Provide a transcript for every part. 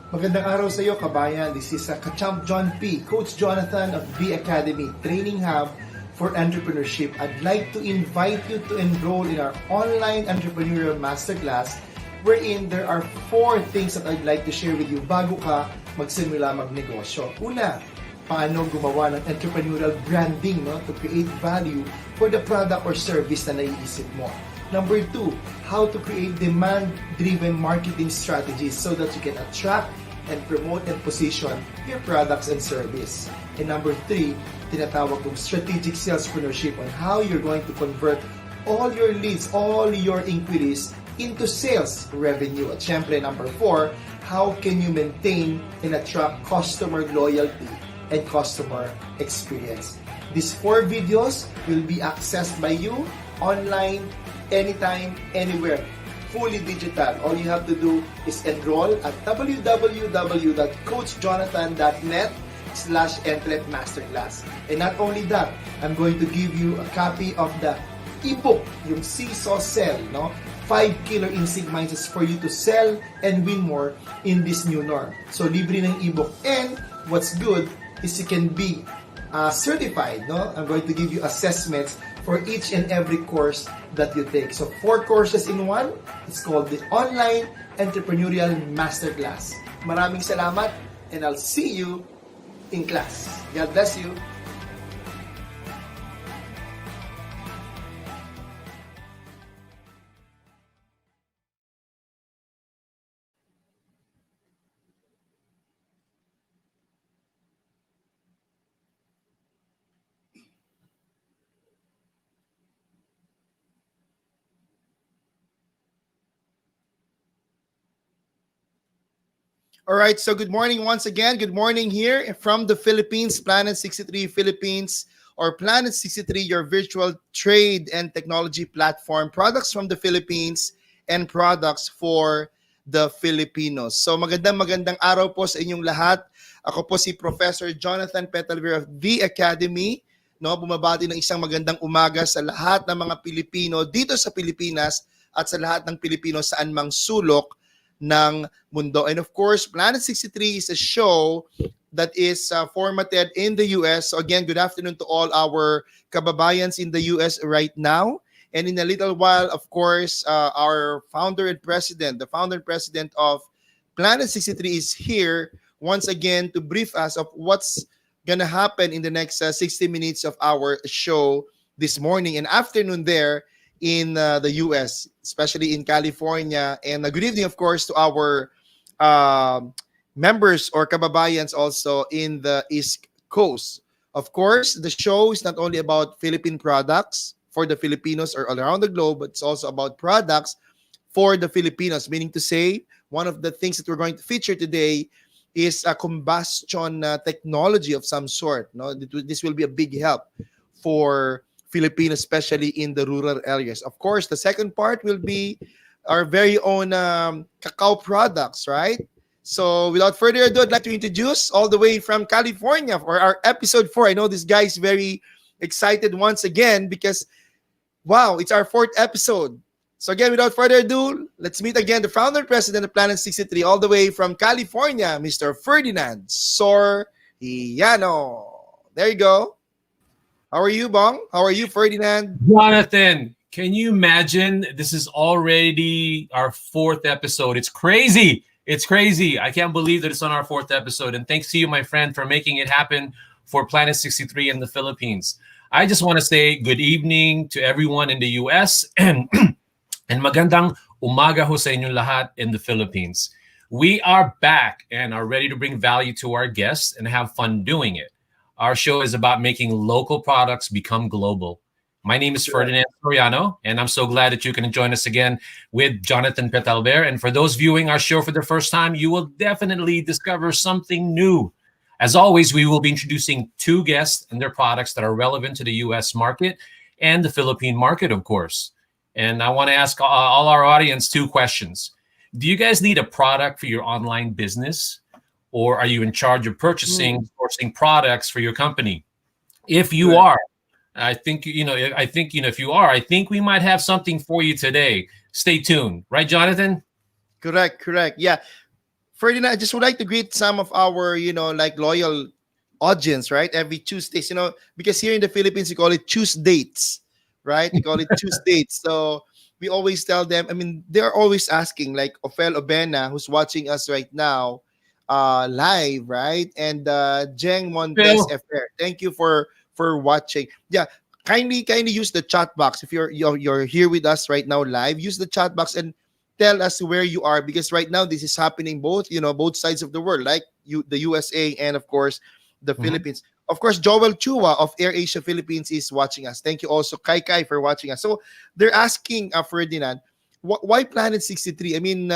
Magandang araw sa iyo, kabayan. This is Kachamp John P., Coach Jonathan of B Academy Training Hub for Entrepreneurship. I'd like to invite you to enroll in our online entrepreneurial masterclass wherein there are 4 things that I'd like to share with you bago ka magsimula magnegosyo. Una, paano gumawa ng entrepreneurial branding, no, to create value for the product or service na naiisip mo. Number 2, how to create demand-driven marketing strategies so that you can attract and promote and position your products and service. And number 3, tinatawag kong strategic salespreneurship on how you're going to convert all your leads, all your inquiries into sales revenue. At syempre, number 4, how can you maintain and attract customer loyalty and customer experience. These 4 videos will be accessed by you online, anytime, anywhere, fully digital. All you have to do is enroll at www.coachjonathan.net/entrepmasterclass. And not only that, I'm going to give you a copy of the ebook, yung Seesaw Sell, no? 5 killer instinct mindsets for you to sell and win more in this new norm. So, libre ng ebook. And what's good is you can be certified, no? I'm going to give you assessments for each and every course that you take. So 4 courses in one. It's called the Online Entrepreneurial Masterclass. Maraming salamat and I'll see you in class. God bless you. All right, so good morning once again. Good morning here from the Philippines, Planet 63 Philippines, or Planet 63, your virtual trade and technology platform. Products from the Philippines and products for the Filipinos. So magandang araw po sa inyong lahat. Ako po si Professor Jonathan Petalver of The Academy. No, bumabati ng isang magandang umaga sa lahat ng mga Pilipino dito sa Pilipinas at sa lahat ng Pilipino saan mang sulok ng mundo. And of course, Planet 63 is a show that is formatted in the US. So again, good afternoon to all our kababayans in the US right now. And in a little while, of course, our founder and president, the founder and president of Planet 63 is here once again to brief us of what's gonna happen in the next 60 minutes of our show this morning and afternoon there in the US, especially in California. And good evening, of course, to our members or kababayans also in the East Coast. Of course, the show is not only about Philippine products for the Filipinos or all around the globe, but it's also about products for the Filipinos, meaning to say, one of the things that we're going to feature today is a combustion technology of some sort. No, this will be a big help for Filipinos, especially in the rural areas. Of course, the second part will be our very own cacao products, right? So without further ado, I'd like to introduce all the way from California for our episode 4. I know this guy is very excited once again because, wow, it's our 4th episode. So again, without further ado, let's meet again the founder and president of Planet 63, all the way from California, Mr. Ferdinand Soriano. There you go. How are you, Bong? How are you, Ferdinand? Jonathan, can you imagine? This is already our 4th episode. It's crazy. It's crazy. I can't believe that it's on our 4th episode. And thanks to you, my friend, for making it happen for Planet 63 in the Philippines. I just want to say good evening to everyone in the US and magandang umaga ho sa inyong lahat in the Philippines. We are back and are ready to bring value to our guests and have fun doing it. Our show is about making local products become global. My name is Ferdinand Soriano, and I'm so glad that you can join us again with Jonathan Petalver. And for those viewing our show for the first time, you will definitely discover something new. As always, we will be introducing 2 guests and their products that are relevant to the U.S. market and the Philippine market, of course. And I want to ask all our audience 2 questions. Do you guys need a product for your online business? Or are you in charge of purchasing, sourcing products for your company? If you are, I think if you are, I think we might have something for you today. Stay tuned. Right, Jonathan? Correct. Yeah. Ferdinand, I just would like to greet some of our, like loyal audience, right? Every Tuesdays, because here in the Philippines, we call it Tuesdays, right? We call it Tuesdays. So we always tell them, I mean, they're always asking, like Ophel Obena, who's watching us right now, live, right? And Jeng Montes Phil. FR. Thank you for watching. Yeah. Kindly use the chat box if you're here with us right now live. Use the chat box and tell us where you are, because right now this is happening both, both sides of the world, like the USA and of course the Mhm. Philippines. Of course, Joel Chua of Air Asia Philippines is watching us. Thank you also Kai Kai for watching us. So they're asking, Ferdinand, why Planet 63? I mean,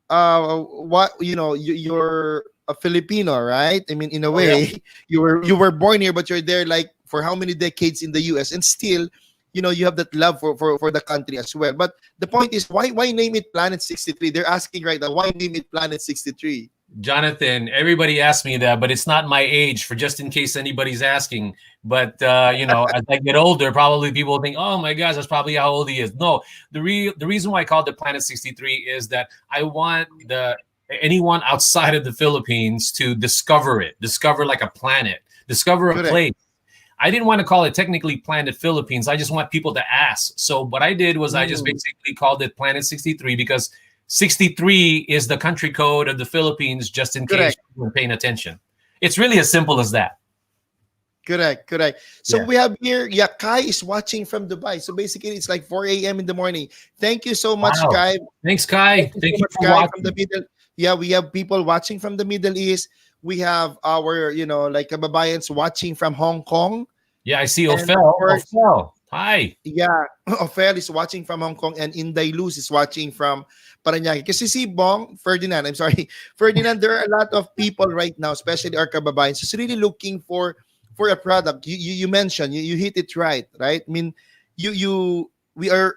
what, you're a Filipino, right? I mean, in a Oh yeah. way, you were born here, but you're there like for how many decades in the US, and still, you have that love for the country as well. But the point is, why name it Planet 63? They're asking right now, why name it Planet 63? Jonathan, everybody asks me that, but it's not my age, for just in case anybody's asking. But as I get older, probably people think, "Oh my gosh, that's probably how old he is." No, the reason why I called it Planet 63 is that I want the anyone outside of the Philippines to discover it, discover like a planet, discover a Correct. place. I didn't want to call it technically Planet Philippines. I just want people to ask. So what I did was I just Mm, basically called it Planet 63 because 63 is the country code of the Philippines, just in case correct. you weren't paying attention. It's really as simple as that. Correct. So Yeah. we have here, yeah, Kai is watching from Dubai. So basically, it's like 4 a.m. in the morning. Thank you so much, Wow. Kai. Thanks, Kai. Thank you so Thank you much, for Kai, from the watching. Middle. Yeah, we have people watching from the Middle East. We have our, like kababayans watching from Hong Kong. Yeah, I see And of Ophel. course, Ophel. Hi. yeah, Ophel is watching from Hong Kong, and Inday Luz is watching from Parañaque. Kasi si Bong, Ferdinand, I'm sorry, Ferdinand, there are a lot of people right now, especially our kababayans, who's really looking for a product. You mentioned, you hit it right? I mean, we are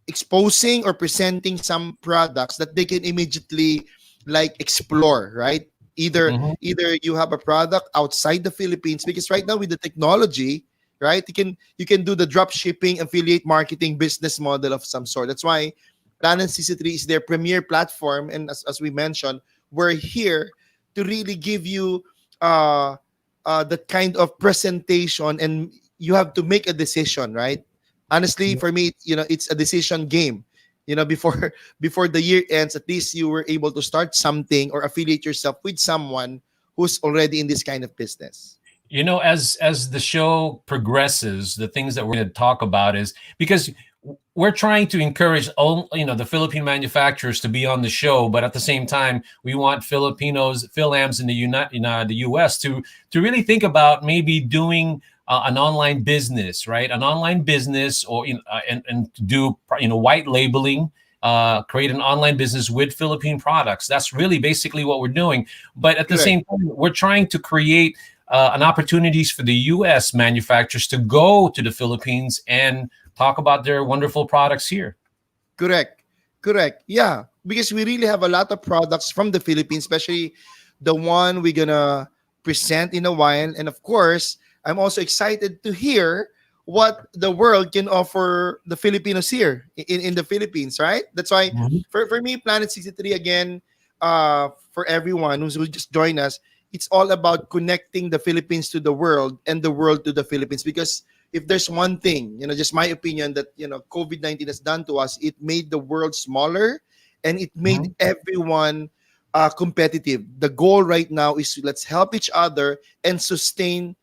exposing or presenting some products that they can immediately like explore, right? either Mhm. either you have a product outside the Philippines, because right now with the technology, right, you can do the drop shipping affiliate marketing business model of some sort. That's why Planet CC3 is their premier platform, and as we mentioned, we're here to really give you uh that kind of presentation, and you have to make a decision, right? Honestly, for me, it's a decision game. Before before the year ends, at least you were able to start something or affiliate yourself with someone who's already in this kind of business. As the show progresses, the things that we're going to talk about is because we're trying to encourage all the Philippine manufacturers to be on the show, but at the same time, we want Filipinos, Philams in the U.S. to really think about maybe doing an online business, right? An online business, or and do white labeling. Create an online business with Philippine products. That's really basically what we're doing. But at the Correct. same time, we're trying to create an opportunities for the U.S. manufacturers to go to the Philippines and talk about their wonderful products here. Correct. Correct. Yeah. Because we really have a lot of products from the Philippines, especially the one we're gonna present in a while. And of course, I'm also excited to hear what the world can offer the Filipinos here in the Philippines, right? That's why Mhm. for me, Planet 63 again, for everyone who just joined us, it's all about connecting the Philippines to the world and the world to the Philippines. Because if there's one thing, just my opinion, that COVID-19 has done to us, it made the world smaller, and it made Mhm. everyone competitive. The goal right now is, let's help each other and sustain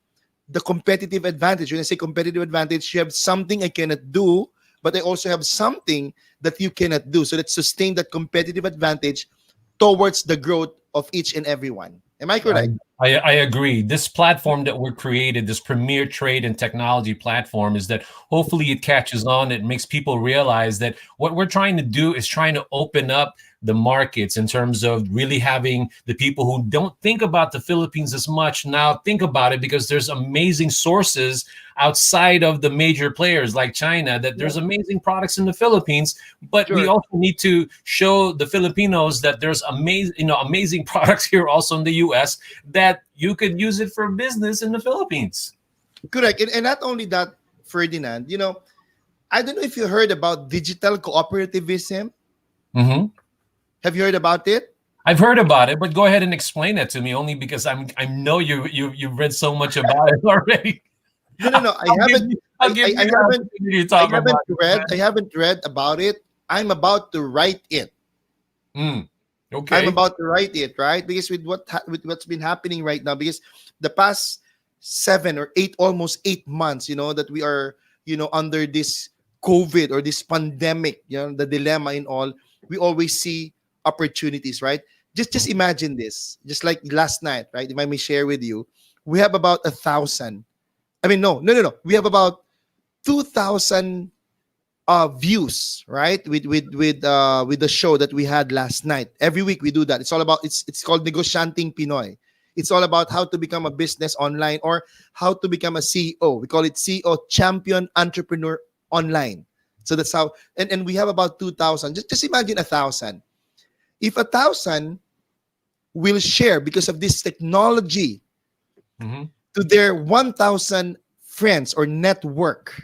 the competitive advantage. When I say competitive advantage, you have something I cannot do, but I also have something that you cannot do. So let's sustain that competitive advantage towards the growth of each and every one. Am I I, correct? I agree. This platform that we're created, this premier trade and technology platform, is that hopefully it catches on. It makes people realize that what we're trying to do is trying to open up the markets in terms of really having the people who don't think about the Philippines as much now think about it, because there's amazing sources outside of the major players like China, that Yeah, there's amazing products in the Philippines, but we sure. also need to show the Filipinos that there's amazing products here also in the US, that you could use it for business in the Philippines. Correct. And not only that, Ferdinand, I don't know if you heard about digital cooperativism. Hmm. Have you heard about it? I've heard about it, but go ahead and explain it to me. Only because I know you've read so much about it already. No, no, no. I I'll give haven't. you I'll give I you the haven't. opportunity to I talk haven't about it, read. I man. haven't read about it. I'm about to write it. Mm, I'm okay. about to write it, right? Because with what's been happening right now, because the past 7 or 8, almost 8 months, that we are, under this COVID or this pandemic, the dilemma in all, we always see opportunities, right? Just Mhm. imagine this, just like last night, right? If I may share with you, we have about 1,000. I mean, no, no, no, no. We have about 2,000 views, right, with the show that we had last night. Every week we do that. It's all about, it's called Negosyanting Pinoy. It's all about how to become a business online, or how to become a CEO. We call it CEO, champion entrepreneur online. So that's how. And we have about 2,000. Just imagine 1,000. If 1,000 will share because of this technology Mhm. to their 1,000 friends or network,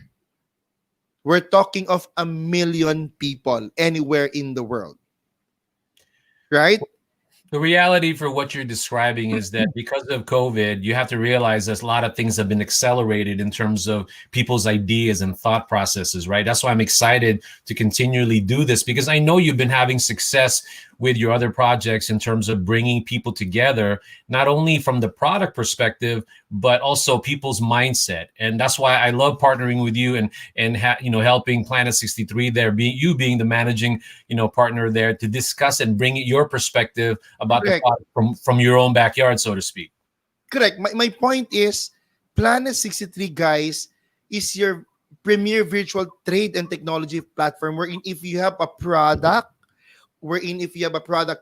we're talking of 1 million people anywhere in the world, right? The reality for what you're describing is that because of COVID, you have to realize that a lot of things have been accelerated in terms of people's ideas and thought processes, right? That's why I'm excited to continually do this, because I know you've been having success with your other projects in terms of bringing people together, not only from the product perspective, but also people's mindset. And that's why I love partnering with you and helping Planet 63 there, being the managing partner there, to discuss and bring your perspective about the Correct. product from your own backyard, so to speak. Correct. My point is, Planet 63, guys, is your premier virtual trade and technology platform, wherein if you have a product,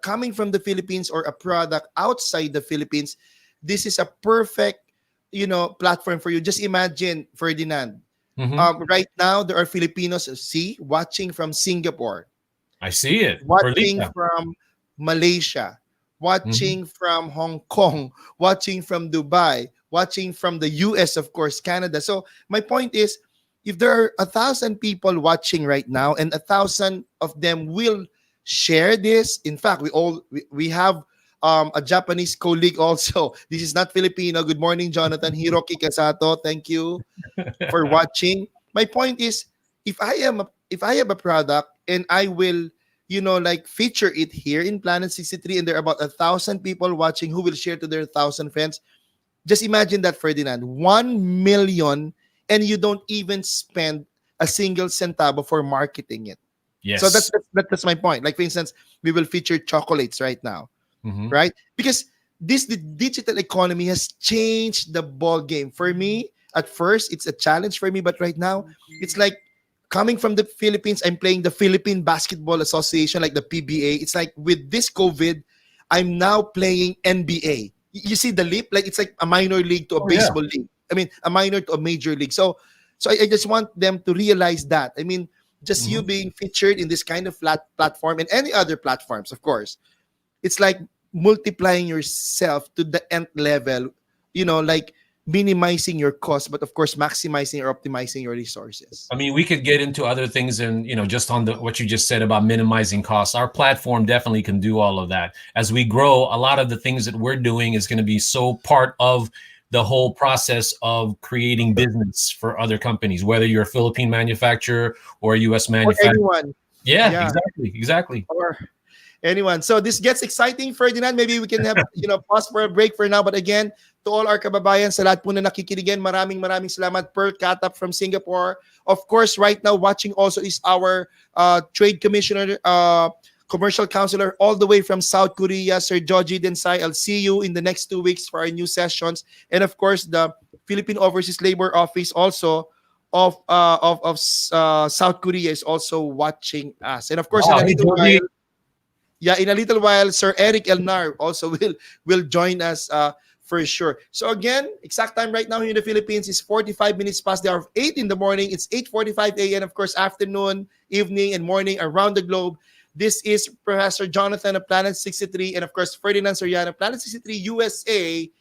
coming from the Philippines or a product outside the Philippines, this is a perfect, platform for you. Just imagine, Ferdinand. Hmm. Right now, there are Filipinos, see, watching from Singapore, I see it. watching Perlita. from Malaysia, Hmm. watching from Hong Kong, watching from Dubai, watching from the US, of course, Canada. So my point is, if there are 1,000 people watching right now, and 1,000 of them will share this. In fact, we have a Japanese colleague also. This is not Filipino. Good morning, Jonathan Hiroki Kasato. Thank you for watching. My point is, if I have a product and I will, like, feature it here in Planet 63, and there are about 1,000 people watching who will share to their 1,000 friends. Just imagine that, Ferdinand. 1 million, and you don't even spend a single centavo for marketing it. So Yes. that's my point. Like, for instance, we will feature chocolates right now, Hmm. right? Because the digital economy has changed the ball game for me. At first, it's a challenge for me, but right now, it's like, coming from the Philippines, I'm playing the Philippine Basketball Association, like the PBA. It's like, with this COVID, I'm now playing NBA. You see the leap? Like, it's like a minor league to a Oh yeah. baseball league. I mean, a minor to a major league. So I just want them to realize that. I mean, just you Hmm. being featured in this kind of platform, and any other platforms, of course, it's like multiplying yourself to the nth level, like minimizing your cost, but of course maximizing or optimizing your resources. I mean, we could get into other things, and just on the what you just said about minimizing costs. Our platform definitely can do all of that. As we grow, a lot of the things that we're doing is going to be so part of the whole process of creating business for other companies, whether you're a Philippine manufacturer or a US Or manufacturer. anyone. Yeah, Yeah. exactly, exactly. Or anyone. So this gets exciting, Ferdinand. Maybe we can have, pause for a break for now. But again, to all our kababayan, sa lahat po na nakikiligan, maraming salamat. Pearl Katap from Singapore. Of course, right now watching also is our trade commissioner, commercial counselor, all the way from South Korea, Sir Joji Densai. I'll see you in the next 2 weeks for our new sessions. And of course, the Philippine Overseas Labor Office also of South Korea is also watching us. And of course, in Wow. a Hey, little Joji. while, yeah, in a little while, Sir Eric Elnar also will join us, for sure. So again, exact time right now here in the Philippines is 45 minutes past the hour of 8 in the morning. It's 8:45 a.m. Of course, afternoon, evening, and morning around the globe. This is Professor Jonathan of Planet 63, and of course, Ferdinand Soriano, Planet 63 USA,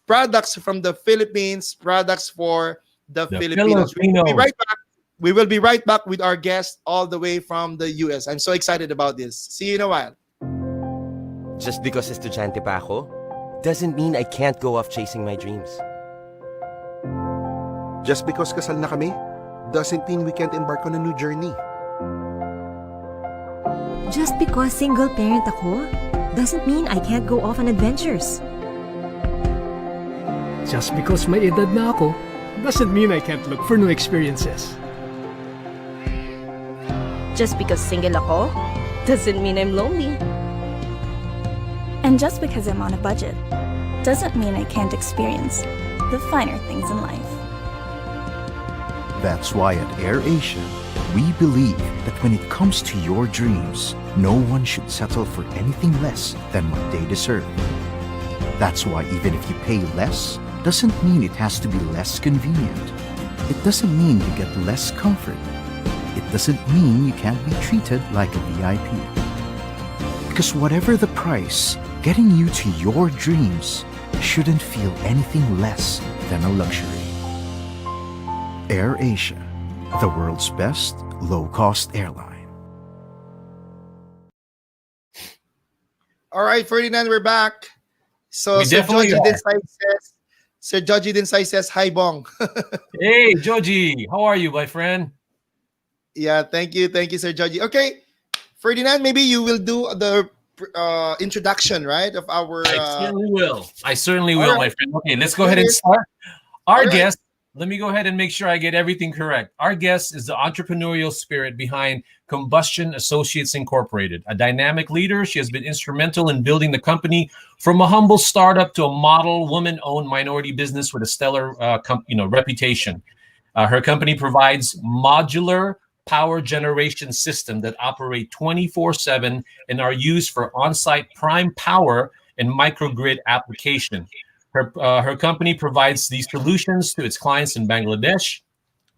products from the Philippines, products for the The Filipinos. We will be Filipinos. right back. We will be right back with our guest all the way from the US. I'm so excited about this. See you in a while. Just because estudyante pa ako, doesn't mean I can't go off chasing my dreams. Just because kasal na kami, doesn't mean we can't embark on a new journey. Just because single parent ako, doesn't mean I can't go off on adventures. Just because may edad na ako, doesn't mean I can't look for new experiences. Just because single ako, doesn't mean I'm lonely. And just because I'm on a budget, doesn't mean I can't experience the finer things in life. That's why at AirAsia, we believe that when it comes to your dreams, no one should settle for anything less than what they deserve. That's why even if you pay less, doesn't mean it has to be less convenient. It doesn't mean you get less comfort. It doesn't mean you can't be treated like a VIP. Because whatever the price, getting you to your dreams shouldn't feel anything less than a luxury. AirAsia, the world's best low-cost airline. All right, Ferdinand, we're back. So We definitely are. Sir Joji Dinsay says, hi, Bong. Hey, Joji, how are you, my friend? Yeah, thank you, Sir Joji. Okay, Ferdinand, maybe you will do the introduction, right, of our. I certainly will. I certainly will, all my right. friend. Okay, let's go ahead and start. Our All right. guest, let me go ahead and make sure I get everything correct. Our guest is the entrepreneurial spirit behind Combustion Associates Incorporated, a dynamic leader. She has been instrumental in building the company from a humble startup to a model woman-owned minority business with a stellar reputation. Her company provides modular power generation system that operate 24/7 and are used for on-site prime power and microgrid application. Her company provides these solutions to its clients in Bangladesh,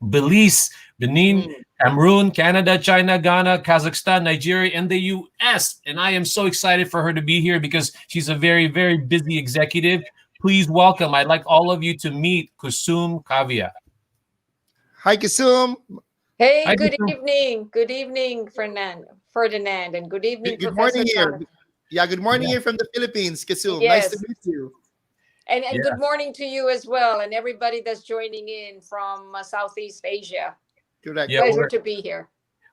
Belize, Benin, Cameroon, Canada, China, Ghana, Kazakhstan, Nigeria, and the US. And I am so excited for her to be here because she's a very, very busy executive. Please welcome. I'd like all of you to meet Kusum Kavia. Hi, Kusum. Hey, Hi, good Kusum. evening. Good evening, Ferdinand, and good evening, Good Professor morning here. Jonathan. Yeah, good morning here from the Philippines, Kusum. Nice Yes. to meet you. And Yeah. good morning to you as well, and everybody that's joining in from Southeast Asia. Correct. Yeah, Pleasure we're- to be here.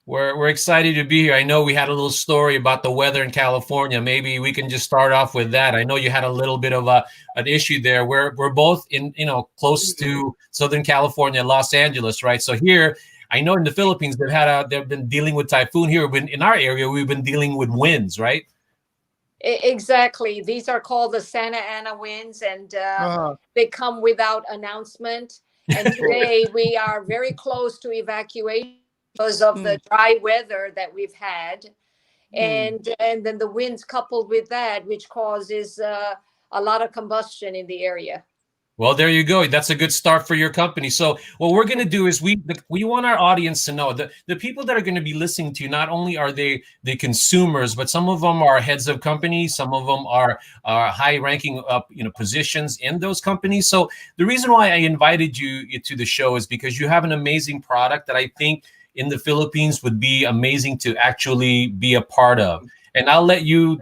We're excited to be here. I know we had a little story about the weather in California. Maybe we can just start off with that. I know you had a little bit of an issue there. We're both in close to Southern California, Los Angeles, right? So here, I know in the Philippines they've been dealing with typhoon. Here in our area, we've been dealing with winds, right? Exactly. These are called the Santa Ana winds, and they come without announcement. And today we are very close to evacuation because of the dry weather that we've had. And then the winds coupled with that, which causes a lot of combustion in the area. Well, there you go. That's a good start for your company. So what we're going to do is we want our audience to know that the people that are going to be listening to you, not only are they the consumers, but some of them are heads of companies. Some of them are high ranking up, positions in those companies. So the reason why I invited you to the show is because you have an amazing product that I think in the Philippines would be amazing to actually be a part of. And I'll let you,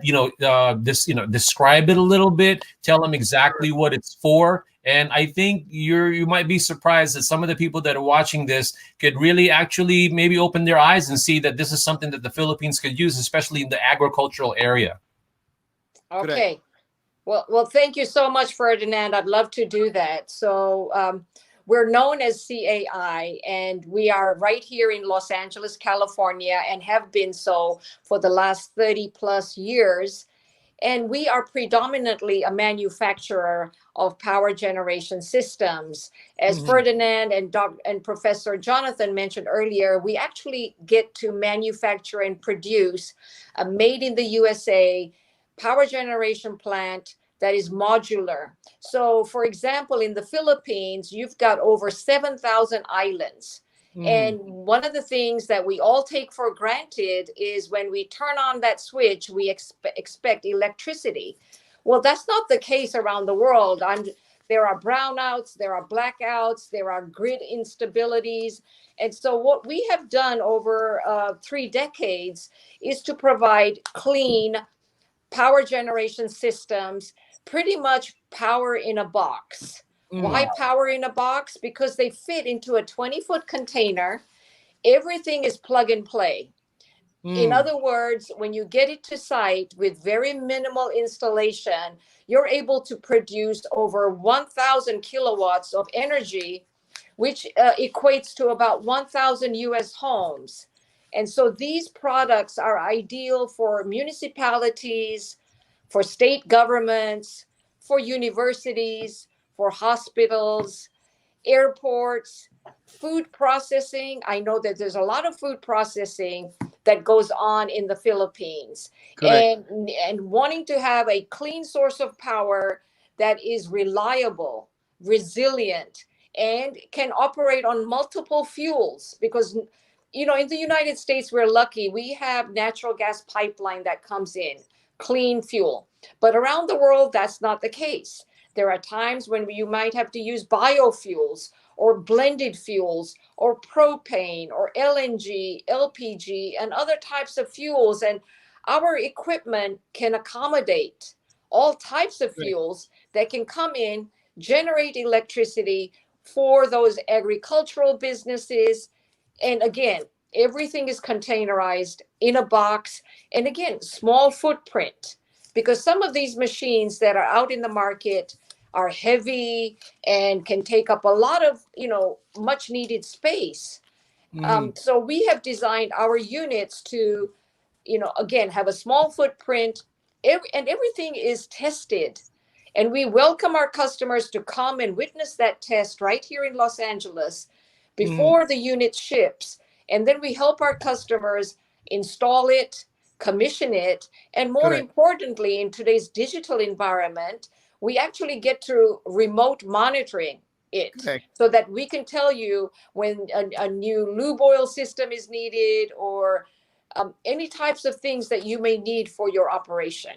describe it a little bit, tell them exactly what it's for. And I think you might be surprised that some of the people that are watching this could really actually maybe open their eyes and see that this is something that the Philippines could use, especially in the agricultural area. Okay. Well, thank you so much, Ferdinand. I'd love to do that. So we're known as CAI, and we are right here in Los Angeles, California, and have been so for the last 30 plus years. And we are predominantly a manufacturer of power generation systems. As Ferdinand and Professor Jonathan mentioned earlier, we actually get to manufacture and produce a made in the USA power generation plant that is modular. So, for example, in the Philippines, you've got over 7,000 islands. And one of the things that we all take for granted is when we turn on that switch, we expect electricity. Well, that's not the case around the world. There are brownouts, there are blackouts, there are grid instabilities. And so what we have done over 3 decades is to provide clean, power generation systems, pretty much power in a box. Why power in a box? Because they fit into a 20-foot container. Everything is plug and play. In other words, when you get it to site with very minimal installation, you're able to produce over 1,000 kilowatts of energy, which equates to about 1,000 US homes. And so these products are ideal for municipalities, for state governments, for universities, for hospitals, airports, food processing. I know that there's a lot of food processing that goes on in the Philippines. Correct. And wanting to have a clean source of power that is reliable, resilient, and can operate on multiple fuels. Because, you know, in the United States, we're lucky. We have natural gas pipeline that comes in, clean fuel. But around the world, that's not the case. There are times when you might have to use biofuels or blended fuels or propane or LNG, LPG, and other types of fuels. And our equipment can accommodate all types of fuels that can come in, generate electricity for those agricultural businesses. And again, everything is containerized in a box. And again, small footprint, because some of these machines that are out in the market are heavy and can take up a lot of, you know, much needed space. So we have designed our units to, you know, again, have a small footprint, and everything is tested. And we welcome our customers to come and witness that test right here in Los Angeles before the unit ships. And then we help our customers install it, commission it, and more Correct. importantly, in today's digital environment, we actually get to remote monitoring it. Correct. So that we can tell you when a new lube oil system is needed, or any types of things that you may need for your operation.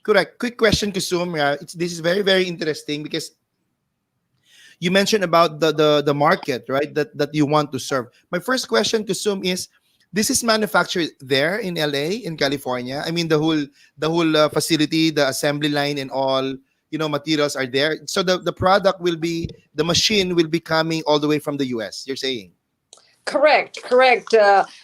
Correct. Quick question, Kusum. This is very, very interesting because you mentioned about the market, right? That you want to serve. My first question, Kusum, is this is manufactured there in LA, in California. I mean, the whole facility, the assembly line, and all, you know, materials are there. So the product will be, the machine will be coming all the way from the US, you're saying? Correct.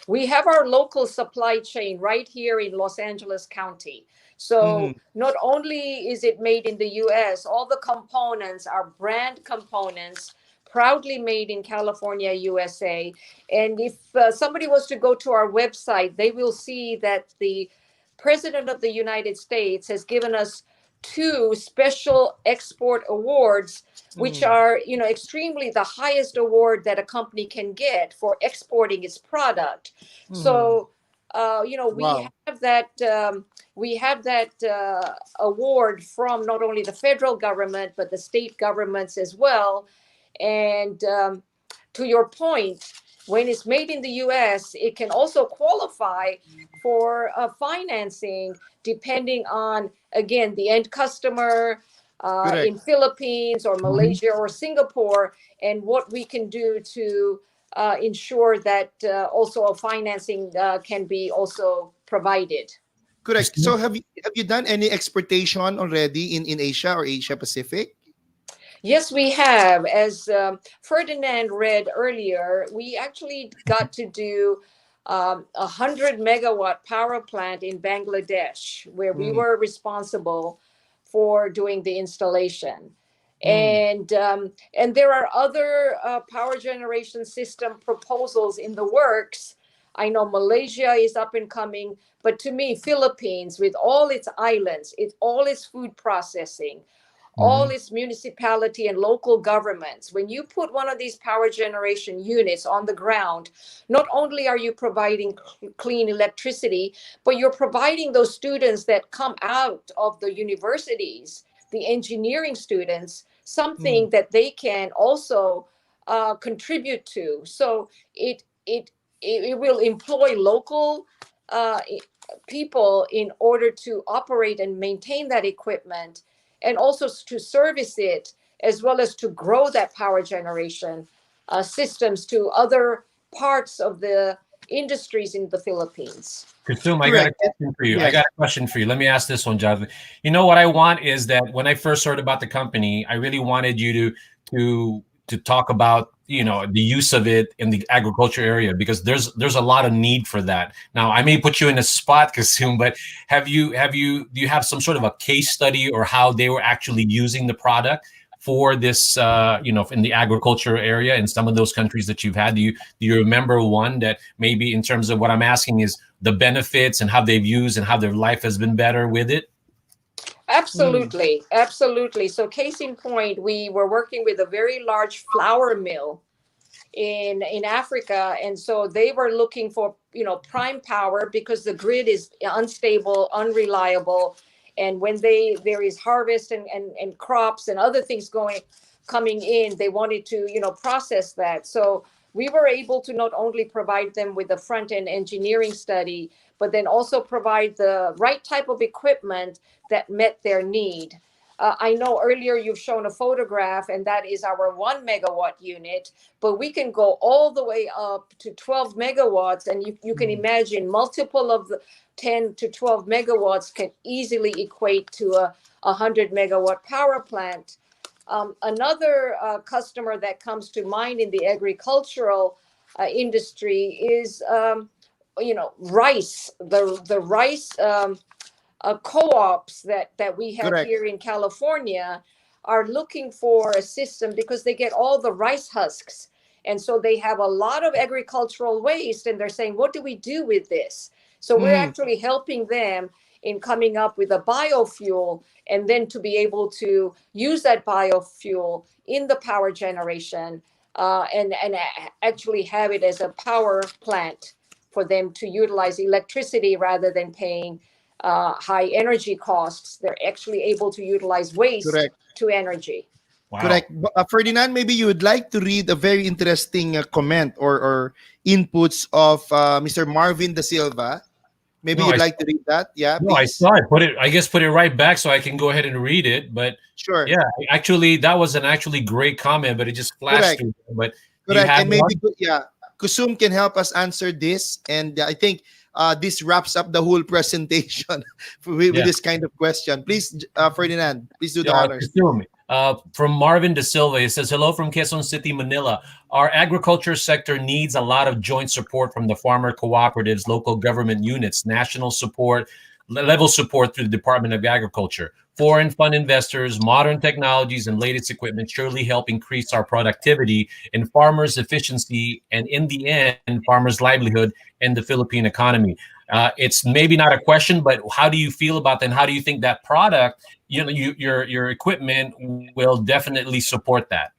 We have our local supply chain right here in Los Angeles County. So not only is it made in the US, all the components are brand components, proudly made in California, USA. And if somebody was to go to our website, they will see that the President of the United States has given us 2 special export awards, which are, you know, extremely the highest award that a company can get for exporting its product. So, you know, Wow. we have that award from not only the federal government, but the state governments as well. And to your point, when it's made in the US, it can also qualify for financing depending on, again, the end customer in Philippines or Malaysia or Singapore, and what we can do to ensure that also a financing can be also provided. Correct. So have you done any exportation already in Asia or Asia Pacific? Yes, we have. As Ferdinand read earlier, we actually got to do 100-megawatt power plant in Bangladesh, where we were responsible for doing the installation. And there are other power generation system proposals in the works. I know Malaysia is up and coming, but to me, Philippines, with all its islands, all its food processing, all its municipality and local governments, when you put one of these power generation units on the ground, not only are you providing clean electricity, but you're providing those students that come out of the universities, the engineering students, something that they can also contribute to. So it will employ local people in order to operate and maintain that equipment, and also to service it, as well as to grow that power generation systems to other parts of the industries in the Philippines. Kusum, I got a question for you. Yes. I got a question for you. Let me ask this one, Jonathan. You know what I want is that when I first heard about the company, I really wanted you to talk about, you know, the use of it in the agriculture area, because there's a lot of need for that. Now, I may put you in a spot, Kusum, but do you have some sort of a case study or how they were actually using the product for this, you know, in the agriculture area in some of those countries that you've had? Do you remember one that maybe, in terms of what I'm asking, is the benefits and how they've used and how their life has been better with it? Absolutely, absolutely. So case in point, we were working with a very large flour mill in Africa, and so they were looking for, you know, prime power because the grid is unstable, unreliable, and when there is harvest and crops and other things coming in, they wanted to, you know, process that. So we were able to not only provide them with a front end engineering study, but then also provide the right type of equipment that met their need. I know earlier you've shown a photograph, and that is our 1 megawatt unit, but we can go all the way up to 12 megawatts. And you can imagine multiple of the 10 to 12 megawatts can easily equate to a 100 megawatt power plant. Another customer that comes to mind in the agricultural industry is, you know, rice, the rice co-ops that we have Correct. here in California are looking for a system because they get all the rice husks. And so they have a lot of agricultural waste, and they're saying, what do we do with this? So we're actually helping them in coming up with a biofuel, and then to be able to use that biofuel in the power generation, and actually have it as a power plant for them to utilize electricity rather than paying high energy costs. They're actually able to utilize waste Correct. to energy. Wow. Correct. Ferdinand, maybe you would like to read a very interesting comment or inputs of Mr. Marvin Da Silva. Maybe No, you'd I- like to read that. Yeah, No, I please. saw it. I guess put it right back so I can go ahead and read it. But Sure. yeah, actually, that was an actually great comment, but it just flashed Correct. through. But do you Correct. have And maybe, one? yeah, Kusum can help us answer this. And I think this wraps up the whole presentation with Yeah. this kind of question. Please, Ferdinand, please do the Yeah, honors. Kusum. From Marvin De Silva, it says, hello from Quezon City, Manila. Our agriculture sector needs a lot of joint support from the farmer cooperatives, local government units, national support, level support through the Department of Agriculture. Foreign fund investors, modern technologies, and latest equipment surely help increase our productivity and farmers' efficiency, and in the end, farmers' livelihood and the Philippine economy. It's maybe not a question, but how do you feel about that? And how do you think that product, you know, your equipment will definitely support that?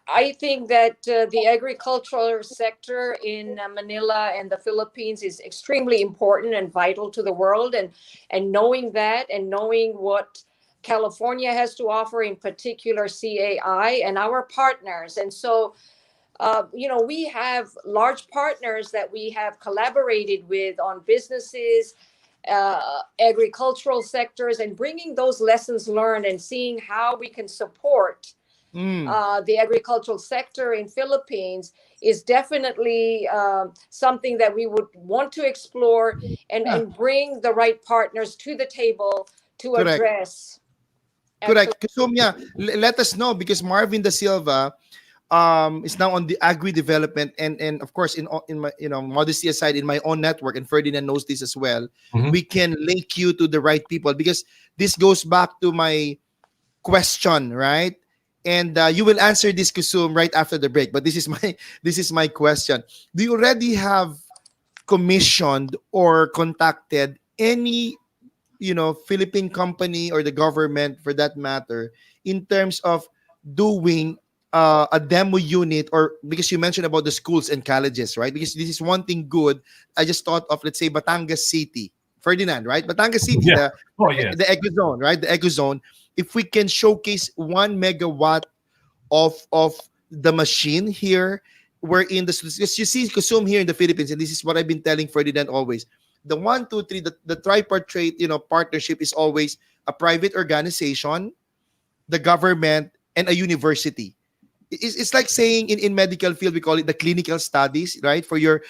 I think that the agricultural sector in Manila and the Philippines is extremely important and vital to the world. And knowing that, and knowing what California has to offer, in particular CAI and our partners. And so, you know, we have large partners that we have collaborated with on businesses, agricultural sectors, and bringing those lessons learned and seeing how we can support the agricultural sector in Philippines is definitely something that we would want to explore and bring the right partners to the table to Correct. address. Correct. Kusum, yeah, let us know, because Marvin Da Silva is now on the agri development, and of course, in my, you know, modesty aside, in my own network, and Ferdinand knows this as well. Mhm. We can link you to the right people, because this goes back to my question, right? And you will answer this, Kusum, right after the break. But this is my question. Do you already have commissioned or contacted any, you know, Philippine company or the government for that matter, in terms of doing a demo unit? Or because you mentioned about the schools and colleges, right? Because this is one thing good. I just thought of, let's say, Batangas City, Ferdinand, right? Batangas City, Yeah. Oh, yeah. the eco zone, right? The eco zone. If we can showcase 1 megawatt of the machine here, we're in the, because you see, Kusum, here in the Philippines, and this is what I've been telling Ferdinand always. The 1, 2, 3, the tripartite, you know, partnership is always a private organization, the government, and a university. it's like saying in medical field we call it the clinical studies, right? For your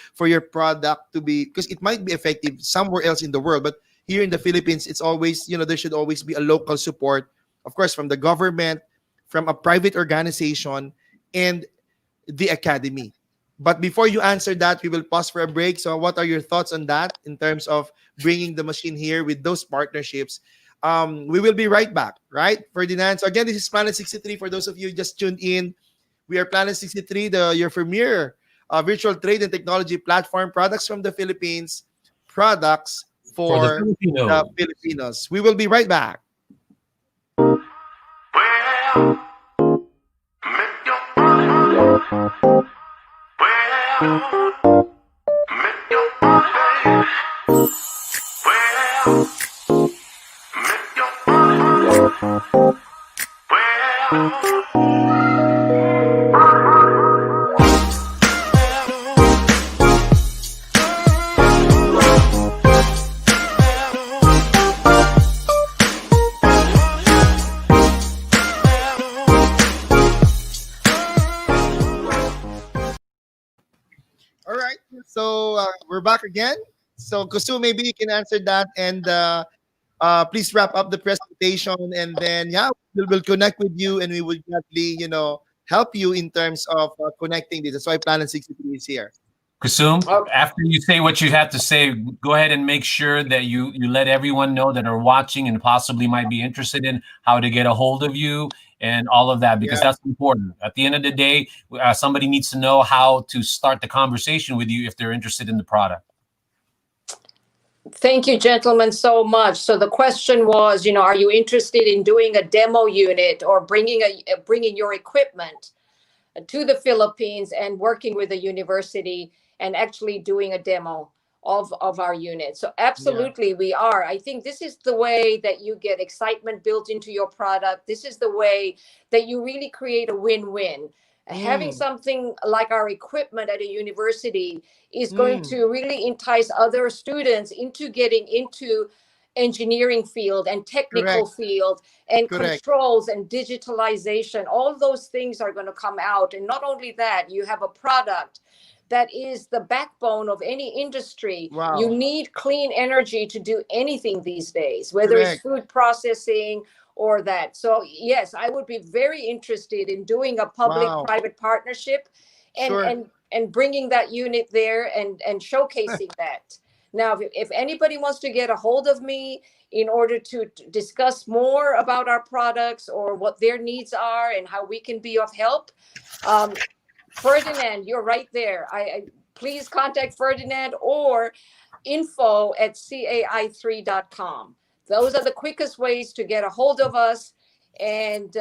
product to be, because it might be effective somewhere else in the world, but here in the Philippines, it's always, there should always be a local support, of course, from the government, from a private organization, and the academy. But before you answer that, we will pause for a break. So, what are your thoughts on that in terms of bringing the machine here with those partnerships? We will be right back, right, Ferdinand? So, again, this is Planet 63. For those of you who just tuned in, we are Planet 63, your premier virtual trade and technology platform, products from the Philippines, products For the for the Filipino. Filipinos. We will be right back. All right. So we're back again. So Kusu, maybe you can answer that, and please wrap up the presentation, and then yeah, we'll connect with you, and we will gladly help you in terms of connecting this. That's why Planet 63 is here. Kusum, Okay. after you say what you have to say, go ahead and make sure that you let everyone know that are watching and possibly might be interested in how to get a hold of you and all of that, because Yeah. that's important. At the end of the day, somebody needs to know how to start the conversation with you if they're interested in the product. Thank you, gentlemen, so much. So the question was, are you interested in doing a demo unit or bringing your equipment to the Philippines and working with a university and actually doing a demo of our unit? So absolutely, we are. I think this is the way that you get excitement built into your product. This is the way that you really create a win-win. Having something like our equipment at a university is going to really entice other students into getting into engineering field and technical Correct. field and Correct. controls and digitalization. All those things are going to come out. And not only that, you have a product that is the backbone of any industry. Wow. You need clean energy to do anything these days, whether Correct. it's food processing or that. So yes, I would be very interested in doing a public-private partnership and, Sure. and bringing that unit there and showcasing that. Now, if anybody wants to get a hold of me in order to discuss more about our products or what their needs are and how we can be of help, Ferdinand, you're right there. I please contact Ferdinand or info@cai3.com. Those are the quickest ways to get a hold of us, and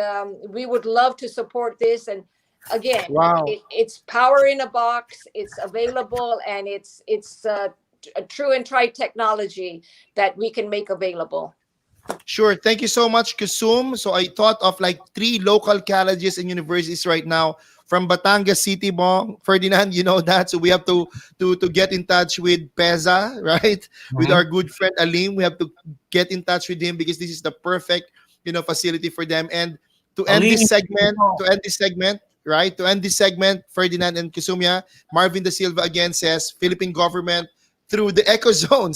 we would love to support this. And again, Wow. it's power in a box. It's available, and it's a true and tried technology that we can make available. Sure. Thank you so much, Kusum. So I thought of like 3 local colleges and universities right now from Batangas City, Bong. Ferdinand, you know that. So we have to get in touch with Peza, right? With our good friend Alim. We have to get in touch with him because this is the perfect, facility for them. And to end Alim, this segment, right? To end this segment, Ferdinand and Kusumya, Marvin Da Silva again says, Philippine government through the eco zone,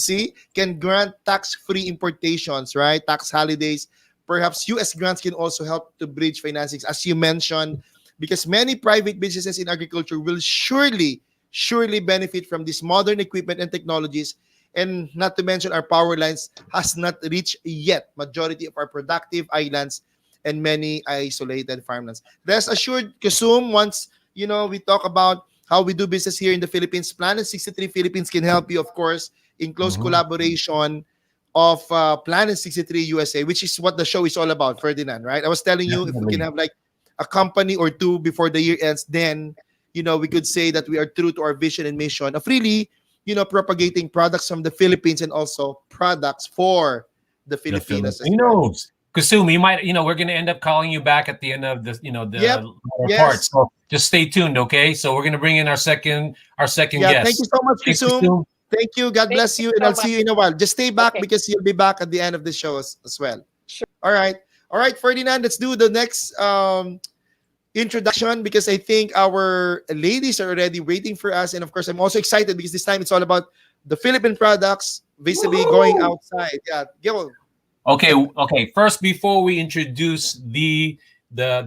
can grant tax-free importations, right? Tax holidays. Perhaps U.S. grants can also help to bridge financings, as you mentioned, because many private businesses in agriculture will surely benefit from this modern equipment and technologies. And not to mention, our power lines has not reached yet majority of our productive islands and many isolated farmlands. Rest assured, Kusum, once we talk about how we do business here in the Philippines, Planet 63 Philippines can help you, of course, in close collaboration of Planet 63 USA, which is what the show is all about, Ferdinand, right? I was telling you, if we can have like a company or two before the year ends, then, we could say that we are true to our vision and mission of really, propagating products from the Philippines and also products for the Filipinos as well. Kusum, you might, we're going to end up calling you back at the end of the, Yep. part. So just stay tuned, okay? So we're going to bring in our second guest. Thank you so much, Thanks, Kusum. Thank you. God bless you, and so I'll see you in a while. Just stay back Okay. because you'll be back at the end of the show as well. Sure. All right, Ferdinand. Let's do the next introduction because I think our ladies are already waiting for us. And of course, I'm also excited because this time it's all about the Philippine products visibly going outside. Yeah, go. Okay, okay. First, before we introduce the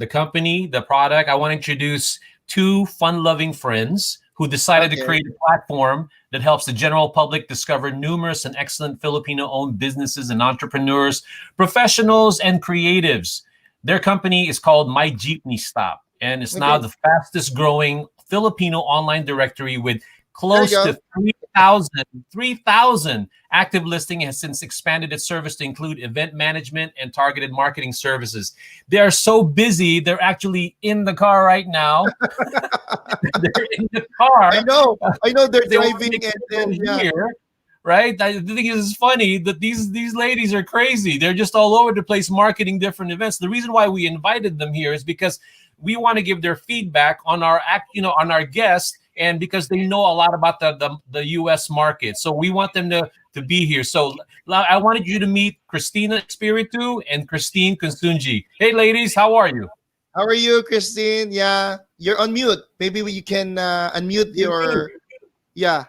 company, the product, I want to introduce two fun-loving friends who decided to Okay. create a platform that helps the general public discover numerous and excellent Filipino-owned businesses and entrepreneurs, professionals, and creatives. Their company is called My Jeepney Stop, and it's now Okay. the fastest-growing Filipino online directory with There you close go. to 3,000 active listing, has since expanded its service to include event management and targeted marketing services. They are so busy, they're actually in the car right now. They're in the car. I know they're They want to driving make and people then yeah. here, right? I think it's funny that these ladies are crazy. They're just all over the place marketing different events. The reason why we invited them here is because we want to give their feedback on our on our guests, and because they know a lot about the U.S. market. So we want them to be here. So I wanted you to meet Christina Espiritu and Christine Kunsunji. Hey, ladies, how are you? How are you, Christine? Yeah, you're on mute. Maybe you can unmute your. Yeah,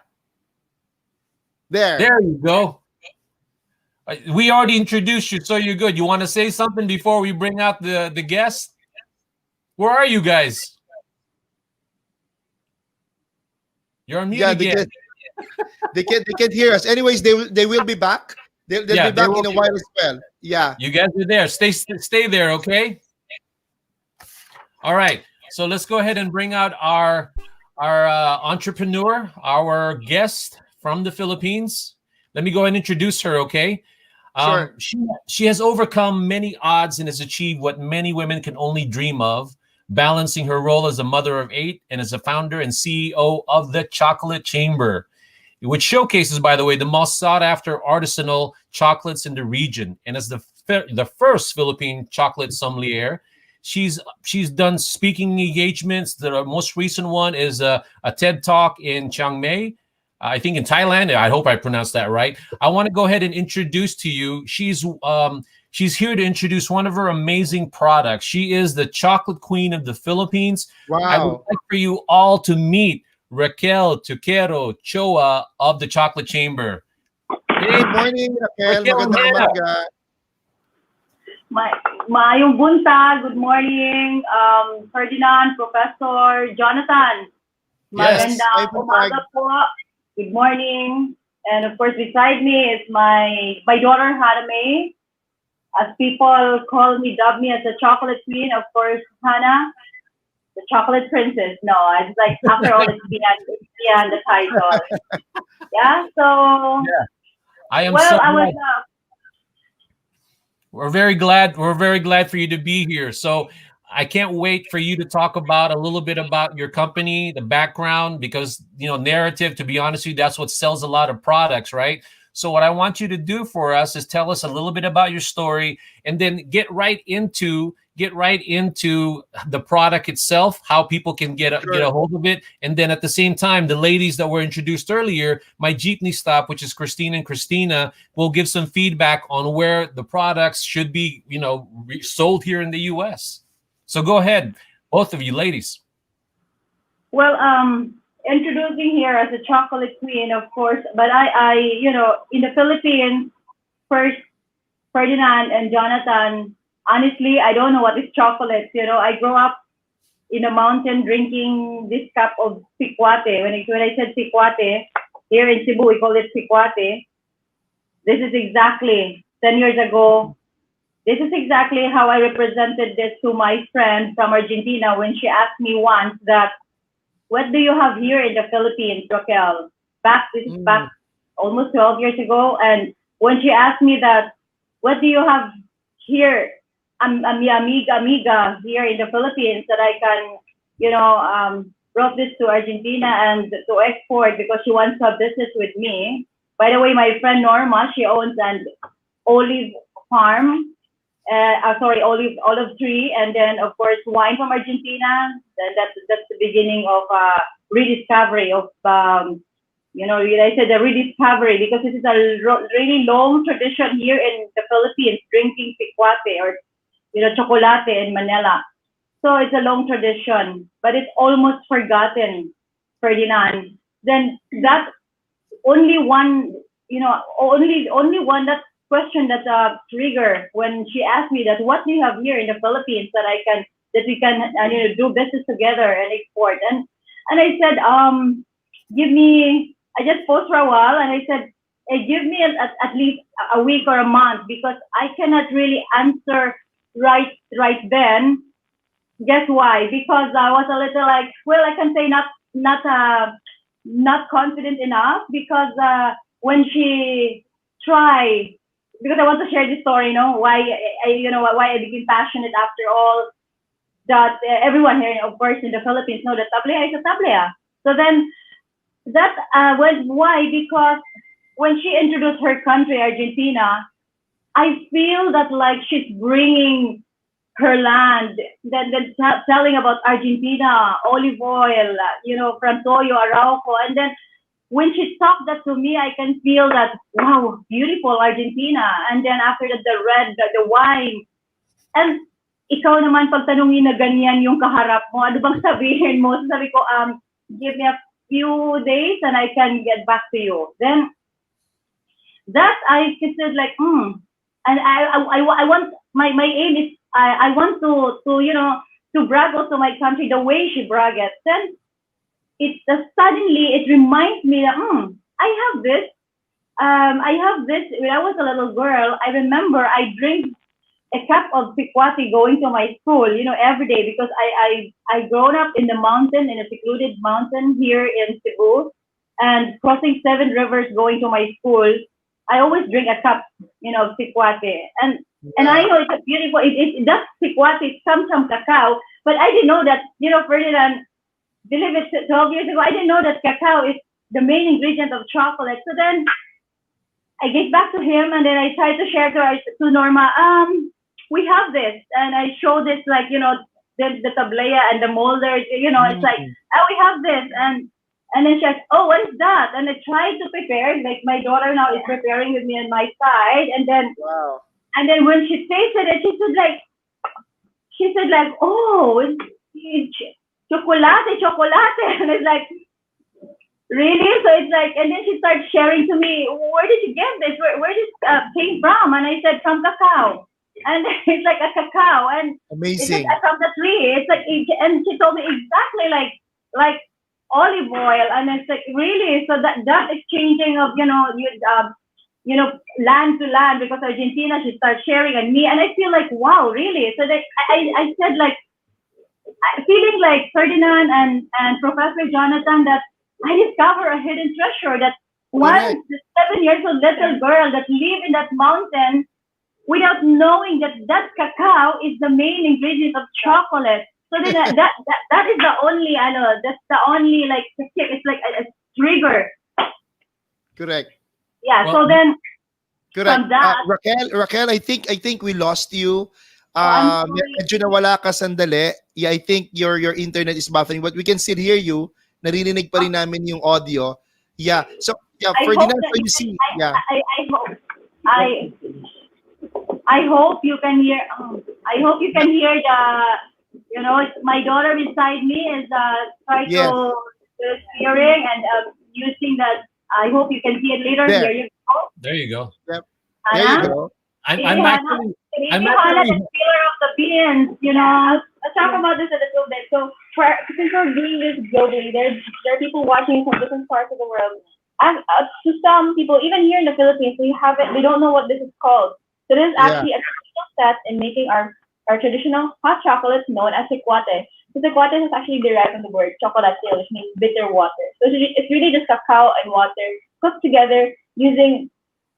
there. There you go. We already introduced you, so you're good. You want to say something before we bring out the guest? Where are you guys? You're on mute Yeah, again. they can't hear us. Anyways, they will be back. They'll Yeah, be they back will in a be while back. as well. Yeah. You guys are there. Stay there, okay? All right. So let's go ahead and bring out our entrepreneur, our guest from the Philippines. Let me go ahead and introduce her, okay? Sure. She has overcome many odds and has achieved what many women can only dream of, balancing her role as a mother of 8 and as a founder and CEO of the Chocolate Chamber, which showcases, by the way, the most sought-after artisanal chocolates in the region. And as the first Philippine chocolate sommelier, she's done speaking engagements. The most recent one is a TED Talk in Chiang Mai, I think in Thailand. I hope I pronounced that right. I want to go ahead and introduce to you. She's here to introduce one of her amazing products. She is the chocolate queen of the Philippines. I would Wow. like for you all to meet Raquel Toquero-Choa of the Chocolate Chamber. Hey, Good morning, Raquel. Raquel, Magandang yeah. umaga. Maayong buntag, good morning, Ferdinand, Professor Jonathan. Yes. Ay, Magandang buntag. umaga po. Good morning. And of course, beside me is my daughter, Hannah. As people dub me as a chocolate queen, of course, Hannah, the chocolate princess. No, I was like, after all, it's beyond the title. Yeah, so, Yeah. I am well, so I was, glad. We're very glad. We're very glad for you to be here. So I can't wait for you to talk about a little bit about your company, the background, because narrative, to be honest with you, that's what sells a lot of products, right? So what I want you to do for us is tell us a little bit about your story, and then get right into the product itself, how people can get a hold of it. And then at the same time, the ladies that were introduced earlier, My Jeepney Stop, which is Christine and Christina, will give some feedback on where the products should be, sold here in the US. So go ahead, both of you ladies. well, introducing here as a chocolate queen, of course, but I in the Philippines, first, Ferdinand and Jonathan, honestly, I don't know what is chocolate. I grew up in a mountain drinking this cup of pikwate. When I said pikwate, here in Cebu, we call it pikwate. This is exactly 10 years ago. This is exactly how I represented this to my friend from Argentina when she asked me once that, what do you have here in the Philippines, Raquel? This is back almost 12 years ago. And when she asked me that, what do you have here, amiga here in the Philippines that I can, brought this to Argentina and to export because she wants to have business with me. By the way, my friend Norma, she owns an olive farm, olive tree, and then of course wine from Argentina. Then that's the beginning of rediscovery of I said the rediscovery because this is a really long tradition here in the Philippines, drinking pikwate or chocolate in Manila. So it's a long tradition, but it's almost forgotten, Ferdinand. Then that only one, only one that question that trigger when she asked me that what do you have here in the Philippines that we can do business together and export. And I said, give me. I just paused for a while and I said, hey, give me at least a week or a month because I cannot really answer right then. Guess why? Because I was a little like, well, I can say not confident enough because when she tried, because I want to share this story, why I became passionate after all that everyone here, of course, in the Philippines know that tablea is a tablea. So then that was why, because when she introduced her country, Argentina, I feel that like she's bringing her land, that telling about Argentina, olive oil, from Toyo, Arauco. And then when she talked that to me, I can feel that, wow, beautiful Argentina. And then after that, the red, the wine. And ikaw naman, pag tanungin na ganyan yung kaharap mo, ano bang sabihin mo? So sabi ko, give me a few days and I can get back to you. Then that I said like, and I want my aim is I want to brag also my country the way she bragged. Then suddenly it reminds me that I have this. When I was a little girl. I remember I drink a cup of pikwati going to my school, every day because I grown up in the mountain, in a secluded mountain here in Cebu, and crossing 7 rivers going to my school. I always drink a cup, of pikwati, and I know it's beautiful. It does pikwati, some cacao, but I didn't know that, Ferdinand, believe it, 12 years ago, I didn't know that cacao is the main ingredient of chocolate. So then I get back to him, and then I try to share to Norma, we have this, and I show this like, the tablea and the molder, it's like, oh, we have this, and then she asked, oh, what is that? And I tried to prepare, like my daughter now is preparing with me on my side, and then, Wow. And then when she tasted it, she said like, oh, it's chocolate, and it's like, really? So it's like, and then she started sharing to me, where did you get this? Where did this came from? And I said, from cacao. And it's like a cacao, and Amazing. It's from the tree. It's like, and she told me exactly like olive oil, and it's like, really? So that exchanging of land to land, because Argentina, she started sharing, and me, and I feel like, wow, really? So that I said like, feeling like Ferdinand and Professor Jonathan, that I discover a hidden treasure, that one 7 years old little girl that live in that mountain without knowing that cacao is the main ingredient of chocolate. So then that is the only, that's the only like, it's like a trigger. Correct. Yeah. Well, so then Correct. from that, Raquel, I think we lost you. I'm sorry. Medyo nawala ka sandali. Yeah, I think your internet is buffering, but we can still hear you. Naririnig pa rin namin yung audio. Yeah. So yeah, I hope Ferdinand, that so you see, yeah. I hope you can hear. I hope you can hear my daughter beside me is trying Yes. to hearing and using that. I hope you can see it later. There. Here you go. there you go. There you go. I'm Hannah, actually the pillar of the beans. Let's talk about this a little bit. So, since we're doing this globally, there are people watching from different parts of the world. And to some people, even here in the Philippines, they don't know what this is called. So this is actually a critical step in making our traditional hot chocolates known as sequate. So sequate is actually derived from the word chocolatero, which means bitter water. So it's really just cacao and water cooked together using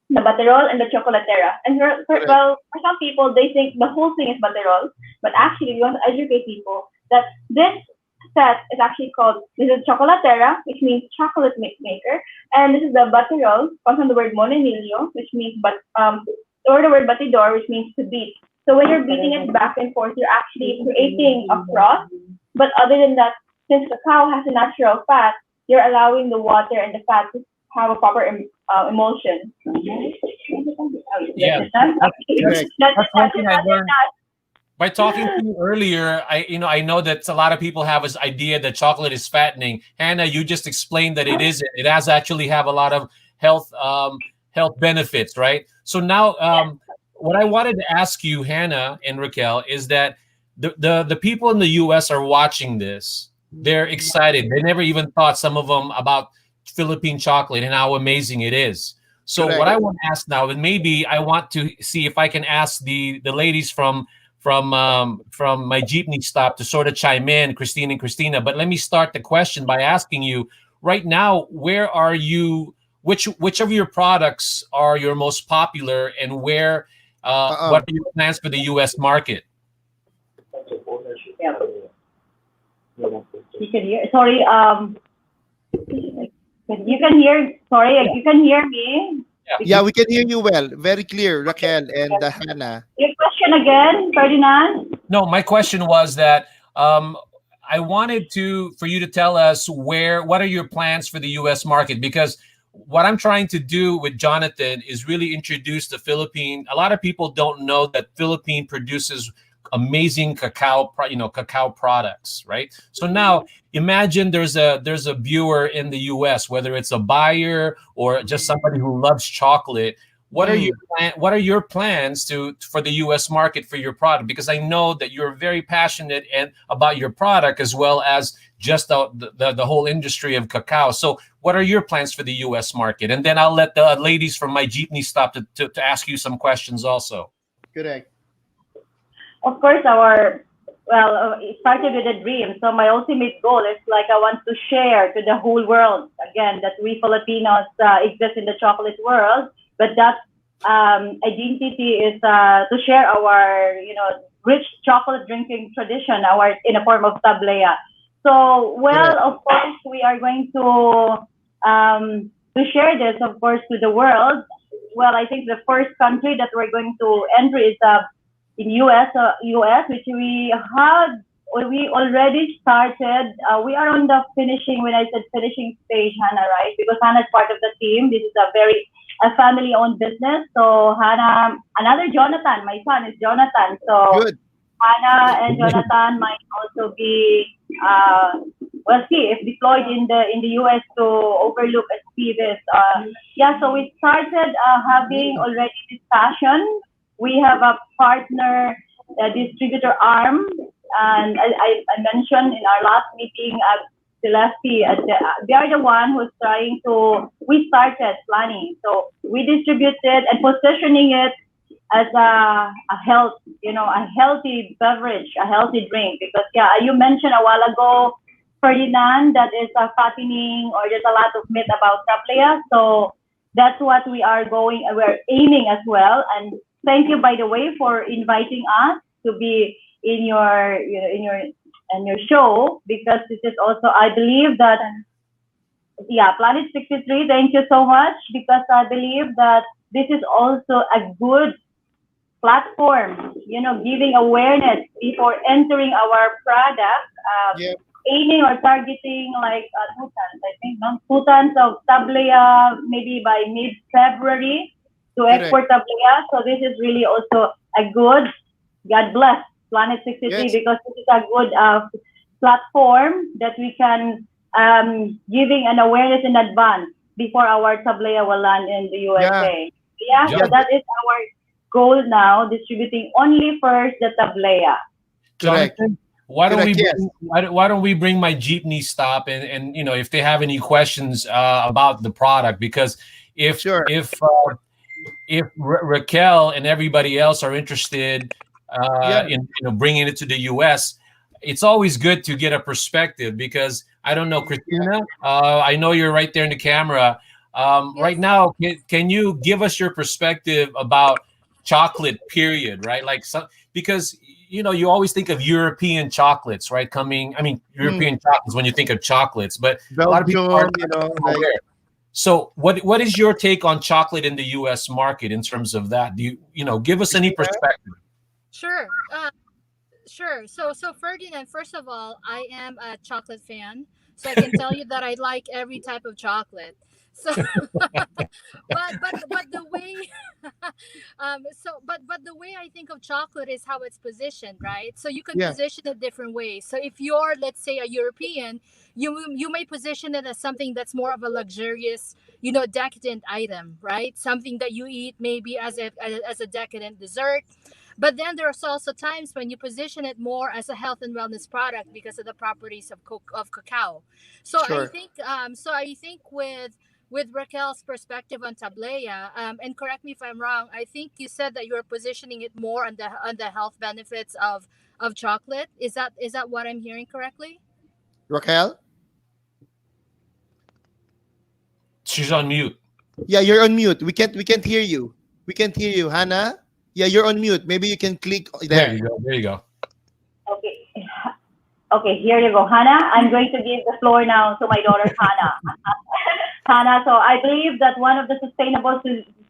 the butterol and the chocolatera. And for some people, they think the whole thing is butterol, but actually we want to educate people that this set is actually called, this is chocolatera, which means chocolate maker, and this is the butterol, comes from the word monenillo, which means or the word batidor, which means to beat. So when you're beating it back and forth, you're actually creating a froth. But other than that, since cacao has a natural fat, you're allowing the water and the fat to have a proper emulsion. Yeah. Correct. That's one thing I learned. by talking to you earlier, I know that a lot of people have this idea that chocolate is fattening. Hannah, you just explained that it isn't. It has actually have a lot of health benefits, right? So now, what I wanted to ask you, Hannah and Raquel, is that the people in the U.S. are watching this. They're excited. They never even thought, some of them, about Philippine chocolate and how amazing it is. So Correct. what I want to ask now, and maybe I want to see if I can ask the ladies from my jeepney stop to sort of chime in, Christine and Christina. But let me start the question by asking you right now, where are you? Which of your products are your most popular, and where? What are your plans for the U.S. market? You can hear. Sorry. You can hear. Sorry, you can hear me. Yeah, we can hear you well, very clear, Raquel and Hannah. Your question again, Ferdinand? No, my question was that I wanted for you to tell us what are your plans for the U.S. market, because what I'm trying to do with Jonathan is really introduce the Philippine. A lot of people don't know that Philippine produces amazing cacao products, right? So now imagine there's a viewer in the US, whether it's a buyer or just somebody who loves chocolate. What are your plans for the US market for your product? Because I know that you're very passionate about your product, as well as just the whole industry of cacao. So what are your plans for the US market? And then I'll let the ladies from my jeepney stop to ask you some questions also. Correct. Of course, it started with a dream. So my ultimate goal is I want to share to the whole world, again, that we Filipinos exist in the chocolate world, but that identity is to share our, rich chocolate drinking tradition, in a form of tablea. So, of course, we are going to share this, of course, to the world. Well, I think the first country that we're going to enter is in US, which we already started. We are on the finishing, when I said finishing stage, Hannah, right? Because Hannah is part of the team. This is a family-owned business. So Hannah, another Jonathan, my son is Jonathan. So Good. Hannah and Jonathan might also be, we'll see if deployed in the US to overlook and see this. So we started having already this passion. We have a partner, a distributor arm, and I mentioned in our last meeting, Celeste, they are the one who's we started planning. So we distributed and positioning it as a healthy beverage, a healthy drink. Because you mentioned a while ago, Ferdinand, that is fattening, or there's a lot of myth about tablea. So that's what we're aiming as well. And thank you, by the way, for inviting us to be in your show, because this is also, I believe that, Planet 63, thank you so much, because I believe that this is also a good platform, giving awareness before entering our product, aiming or targeting 2 tons, I think, 2 tons of tablea, maybe by mid-February, to export tablea. So this is really also a good, God bless Planet 63, because this is a good platform that we can giving an awareness in advance before our tablea will land in the USA. So that is our goal now, distributing only first the tablea. Jonathan, why don't we bring my jeepney stop and if they have any questions about the product, because if Raquel and everybody else are interested in bringing it to the U.S., it's always good to get a perspective, because I don't know, Christina, I know you're right there in the camera. Right now, can you give us your perspective about chocolate, period, right? Because you always think of European chocolates, right? European chocolates when you think of chocolates, but a lot of people aren't aware. So what is your take on chocolate in the U.S. market in terms of that? Do you give us any perspective? Sure. Sure. So Ferdinand, first of all, I am a chocolate fan. So I can tell you that I like every type of chocolate. So, but the way, but the way I think of chocolate is how it's positioned, right? So you can Yeah, position it different ways. So if you're, let's say, a European, you may position it as something that's more of a luxurious, decadent item, right? Something that you eat maybe as a decadent dessert. But then there's also times when you position it more as a health and wellness product because of the properties of cacao. So I sure. think with Raquel's perspective on tablea, and correct me if I'm wrong, I think you said that you're positioning it more on the health benefits of chocolate. Is that what I'm hearing correctly? Raquel? She's on mute. Yeah, you're on mute. We can't hear you. We can't hear you, Hannah. Yeah, you're on mute. Maybe you can click There there. you go. There you go. Okay. Okay, here you go, Hannah. I'm going to give the floor now to my daughter, Hannah. Hannah, so I believe that one of the sustainable,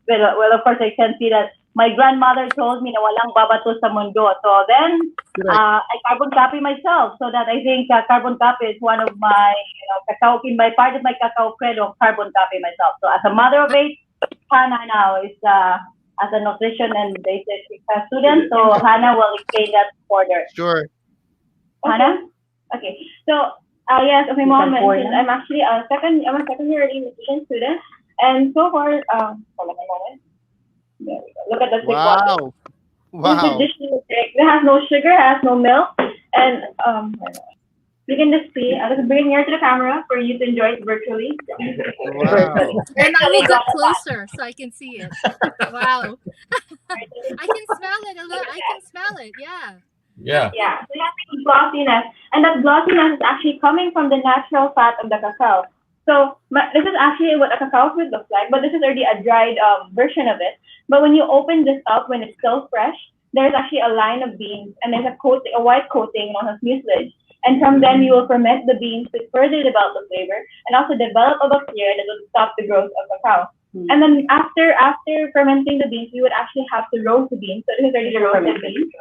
well, of course, I can see that my grandmother told me na walang babato sa mundo. So then, Correct. I carbon copy myself. So that I think carbon copy is one of my, cacao, in my part of my cacao credo, carbon copy myself. So as a mother of 8, Hannah now is as a nutrition and basic student. So Hannah will explain that further. Sure. Hannah? Okay. So, yes, as my mom mentioned, I'm a second year nutrition student. And so far, hold on a moment. There we go. Look at the thick water. Wow. It's a Wow. traditional drink. It has no sugar, it has no milk. And, you can just see, I'll just bring it near to the camera for you to enjoy it virtually. Wow. And I will get closer so I can see it. Wow. I can smell it. I can smell it. Yeah. Yeah. Yeah, so you have the glossiness, and that glossiness is actually coming from the natural fat of the cacao. So this is actually what a cacao fruit looks like, but this is already a dried version of it. But when you open this up, when it's still fresh, there's actually a line of beans, and there's a white coating known as mucilage. And from then, you will ferment the beans to further develop the flavor, and also develop a bacteria that will stop the growth of cacao. And then after fermenting the beans, we would actually have to roast the beans. So this is already the roasted beans.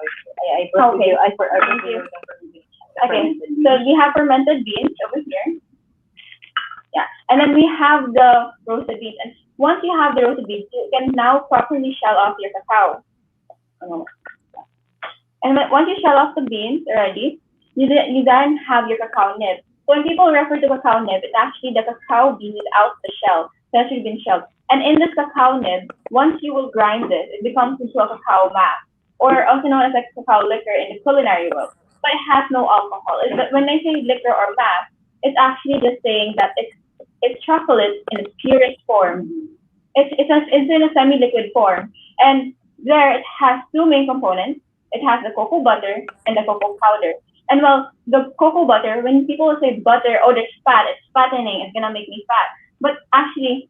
Okay. Thank you. Okay, so we have fermented beans over here. Yeah, and then we have the roasted beans. And once you have the roasted beans, you can now properly shell off your cacao. And once you shell off the beans already, you then have your cacao nib. So when people refer to cacao nib, it's actually the cacao bean without the shell. That should have been shelled. And in this cacao nib, once you will grind this, it becomes into a cacao mass, or also known as like cacao liquor in the culinary world. But it has no alcohol. But when I say liquor or mass, it's actually just saying that it's chocolate in its purest form. It's in a semi-liquid form. And there it has two main components. It has the cocoa butter and the cocoa powder. And well, the cocoa butter, when people say butter, oh, there's fat, it's fattening, it's gonna make me fat. But actually,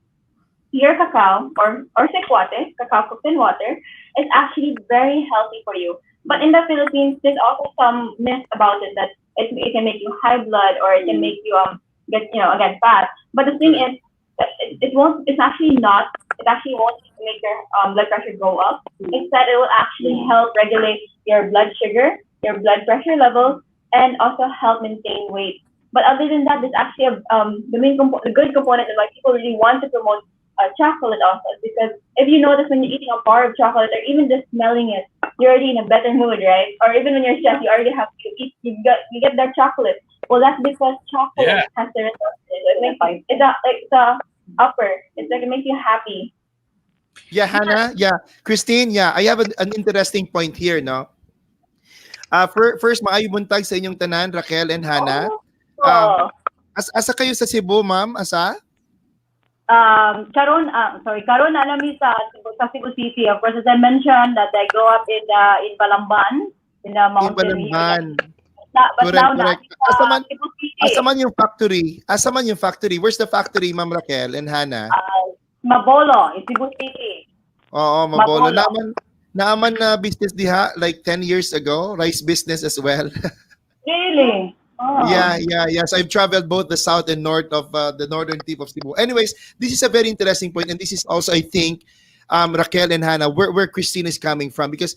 your cacao or sequate, cacao cooked in water, is actually very healthy for you. But in the Philippines, there's also some myth about it that it can make you high blood or it can make you get again fat. But the thing is, it won't. It's actually not. It actually won't make your blood pressure go up. Instead, it will actually help regulate your blood sugar, your blood pressure levels, and also help maintain weight. But other than that, there's actually the good component of why people really want to promote chocolate also, because if you notice when you're eating a bar of chocolate or even just smelling it, you're already in a better mood, right? Or even when you're stressed, you already have to eat. You get that chocolate. Well, that's because chocolate has the resources. It's a upper. It's like it makes you happy. Yeah, Hannah. Yeah, Christine. Yeah, I have an interesting point here, no. First, maayong buntag sa inyong tanan, Raquel and Hannah. Asa kayo sa Cebu, ma'am? Asa? Karon na nami sa Cebu City. Of course, as I mentioned that I grew up in Balamban, in the mountain. In Balamban. But now correct. Cebu City. Asa man yung factory? Asa man yung factory? Where's the factory, Ma'am Raquel and Hannah? Mabolo, in Cebu City. Oo, Mabolo. Naaman na business diha like 10 years ago, rice business as well. Really? Oh. Yeah. So I've traveled both the south and north of the northern tip of Cebu. Anyways, this is a very interesting point, and this is also, I think, Raquel and Hannah, where Christine is coming from, because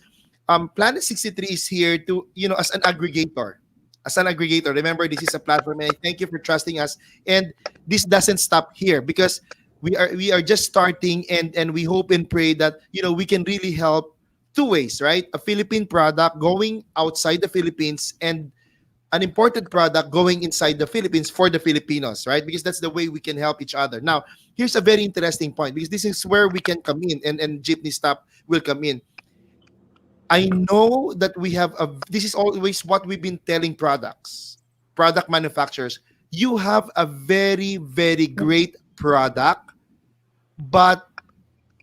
Planet 63 is here to, as an aggregator. As an aggregator, remember, this is a platform, and I thank you for trusting us. And this doesn't stop here, because We are just starting, and we hope and pray that we can really help two ways, right? A Philippine product going outside the Philippines, and an imported product going inside the Philippines for the Filipinos, right? Because that's the way we can help each other. Now, here's a very interesting point, because this is where we can come in, and Jeepney Stop will come in. I know that we have this is always what we've been telling product manufacturers. You have a very, very great product, but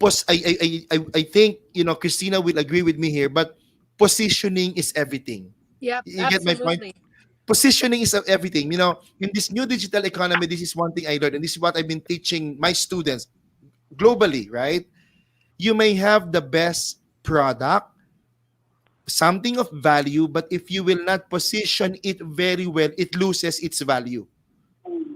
I think Christina will agree with me here, but positioning is everything. Yep, You get my point? absolutely. Positioning is everything. In this new digital economy, this is one thing I learned, and this is what I've been teaching my students globally, right? You may have the best product, something of value, but if you will not position it very well, it loses its value.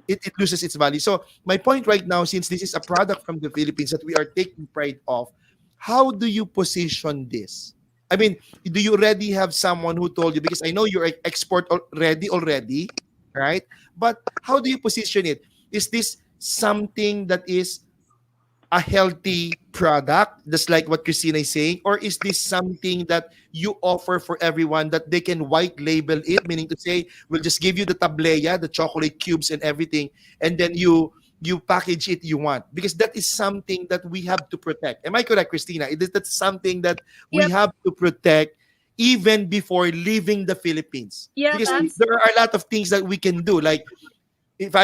It loses its value. So my point right now, since this is a product from the Philippines that we are taking pride of, how do you position this? I mean, do you already have someone who told you? Because I know you're export already, right? But how do you position it? Is this something that is a healthy product, just like what Christina is saying, or is this something that you offer for everyone that they can white label it, meaning to say, we'll just give you the tableya, the chocolate cubes and everything, and then you package it you want? Because that is something that we have to protect. Am I correct, Christina? That's something that we Yep. have to protect even before leaving the Philippines. Yep, Because there are a lot of things that we can do, like if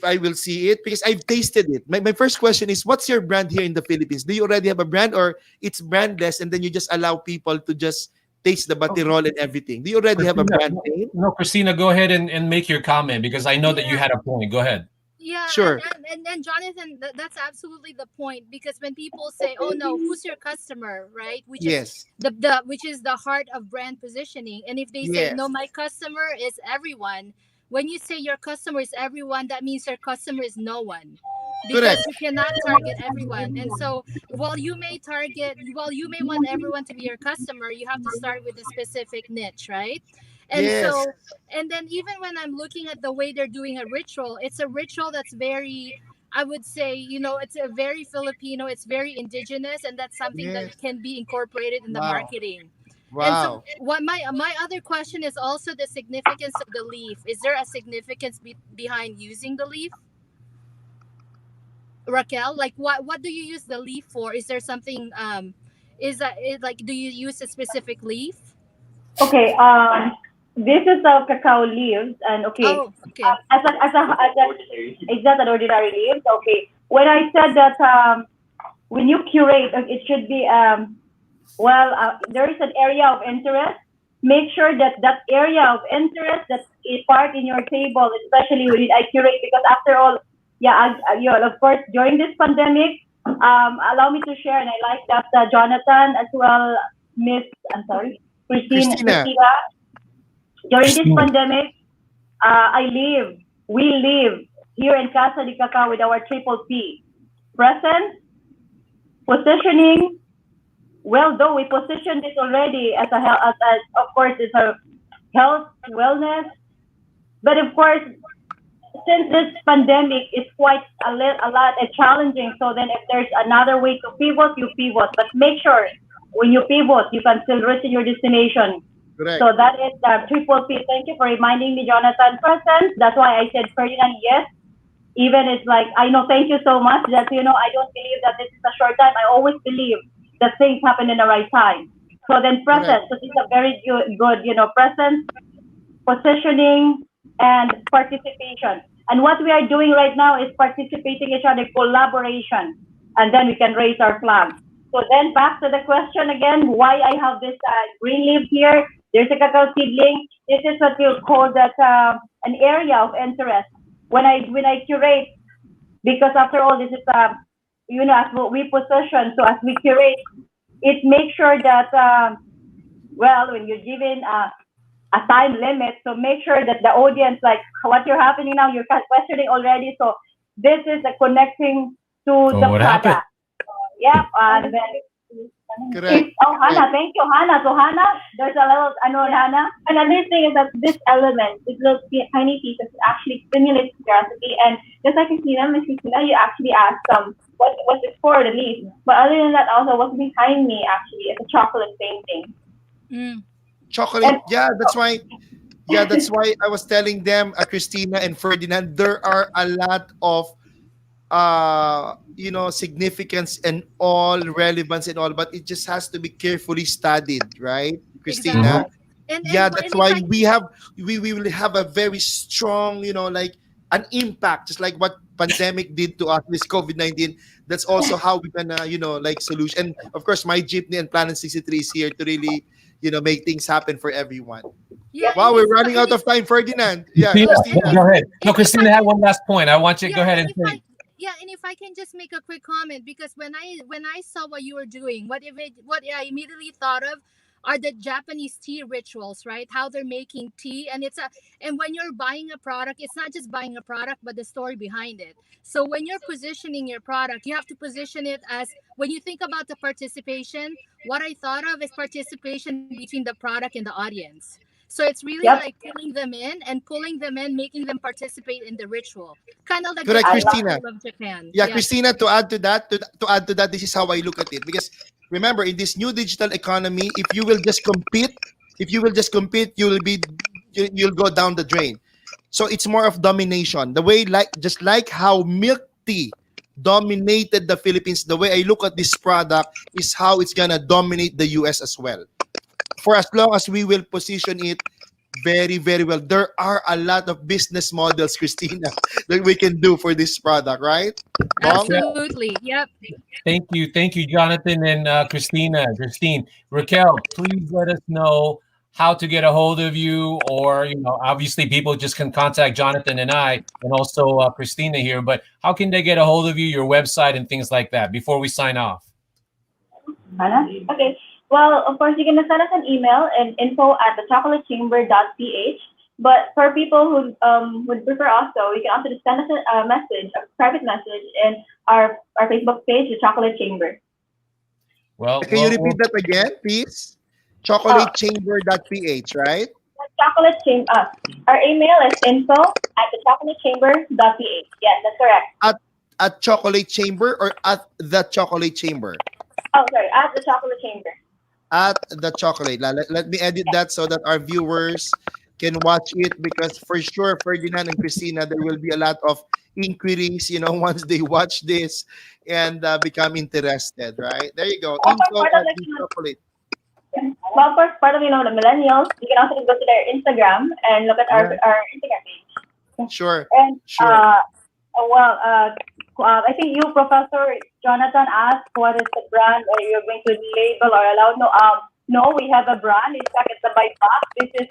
I will see it, because I've tasted it. My first question is, what's your brand here in the Philippines? Do you already have a brand, or it's brandless and then you just allow people to just taste the batirol and everything? Do you already have a Christina, brand name? no, Christina, go ahead and make your comment, because I know that you Yeah. had a point. Go ahead. Yeah, Sure. and Jonathan, that's absolutely the point, because when people say, "Oh no, who's your customer?" right, which is Yes. the which is the heart of brand positioning, and if they say, "No, Yes. my customer is everyone," when you say your customer is everyone, that means your customer is no one, because Correct. you cannot target everyone. And so, while you may want everyone to be your customer, you have to start with a specific niche, right? And Yes. so, and then even when I'm looking at the way they're doing a ritual, it's a ritual that's very, I would say, it's a very Filipino, it's very indigenous, and that's something that Yes. can be incorporated in the Wow. marketing. And so Wow. what my other question is also the significance of the leaf. Is there a significance behind using the leaf? Raquel, like what do you use the leaf for? Is there something is that it, like, do you use a specific leaf? Okay, this is the cacao leaves, and okay, Oh, okay. is that an ordinary leaves? Okay, when I said that when you curate, it should be there is an area of interest. Make sure that that area of interest that is part in your table, especially when I curate, because after all, yeah, of course, during this pandemic, allow me to share, and I like that Jonathan as well, Miss, I'm sorry, Christina. Christina. During this Christina. pandemic, we live here in Casa de Cacao with our triple P: presence, positioning. Well, though we positioned this already as of course, it's a health, wellness, but of course, since this pandemic is quite a lot challenging, so then if there's another way to pivot, you pivot. But make sure when you pivot, you can still reach your destination. Correct. So that is the triple P. Thank you for reminding me, Jonathan. Presence. That's why I said Ferdinand, yes. Even it's like, I know, thank you so much that, I don't believe that this is a short time. I always believe that things happen in the right time. So then presence. So this is a very good, presence, positioning, and participation. And what we are doing right now is participating each other, collaboration, and then we can raise our flag. So then back to the question again, why I have this green leaf here. There's a cacao seedling. This is what you call that an area of interest. When I curate, because after all, this is as what we position. So as we curate, it makes sure that when you're given a time limit, so make sure that the audience, like what you're happening now, you're questioning already. So this is a connecting to the what product. happened? Yeah, and then Correct. Hannah, thank you, Hannah. So Hannah, there's a little, Hannah. Another thing is that this element, this little tiny pieces, actually stimulates curiosity. And just like Miss Christina, you actually asked what's it for, the leaf. But other than that, also what's behind me actually is a chocolate painting. Chocolate, yeah, that's why. Yeah, that's why I was telling them, Christina and Ferdinand, there are a lot of significance and all relevance and all, but it just has to be carefully studied, right, Christina? Exactly. And Yeah, and that's and if why I we will have a very strong, like an impact, just like what pandemic did to us, this COVID-19. That's also how we gonna, like solution. And of course, my jeepney and Planet 63 is here to really, make things happen for everyone. yeah, Wow, we're running out of time, Ferdinand. Yeah, Christina, Christina. go ahead. No, and if I Christina had can one last point. I want you to go yeah ahead and and if say. I yeah and if I can just make a quick comment, because when I saw what you were doing, what I immediately thought of are the Japanese tea rituals, right? How they're making tea. And when you're buying a product, it's not just buying a product but the story behind it. So when you're positioning your product, you have to position it as, when you think about the participation, what I thought of is participation between the product and the audience. So it's really Yep. like pulling them in, making them participate in the ritual, kind of like the Correct, traditional Christina. of Japan. Yeah, Yes. Christina, to add to that, this is how I look at it. Because remember, in this new digital economy, if you will just compete, you'll go down the drain. So it's more of domination. The way, like, just like how milk tea dominated the Philippines, the way I look at this product is how it's gonna dominate the US as well. For as long as we will position it very, very well. There are a lot of business models, Christina, that we can do for this product, right? Bong? Absolutely. Yep. Thank you, Jonathan and Christina, Christine, Raquel. Please let us know how to get a hold of you, or obviously people just can contact Jonathan and I, and also Christina here. But how can they get a hold of you, your website, and things like that before we sign off? Hannah? Okay. Well, of course, you can send us an email and info@thechocolatechamber.ph. But for people who would prefer also, you can also just send us a message, a private message, in our Facebook page, The Chocolate Chamber. Well, Can you repeat that again, please? Oh, Chocolatechamber.ph, right? Chocolate Chamber. Our email is info@thechocolatechamber.ph. Yes, that's correct. At Chocolate Chamber or at the Chocolate Chamber? Oh, sorry, at The Chocolate Chamber. At the chocolate. Let me edit that so that our viewers can watch it, because for sure, Ferdinand and Christina, there will be a lot of inquiries, once they watch this and become interested, right? There you go. Of course, Info part of at the chocolate. well, of course, part of the millennials, you can also go to their Instagram and look at Yeah. our Instagram page. Sure. And Sure. I think you, Professor Jonathan, asked what is the brand, or you're going to label or allow. No, we have a brand. In fact, it's a by box. This is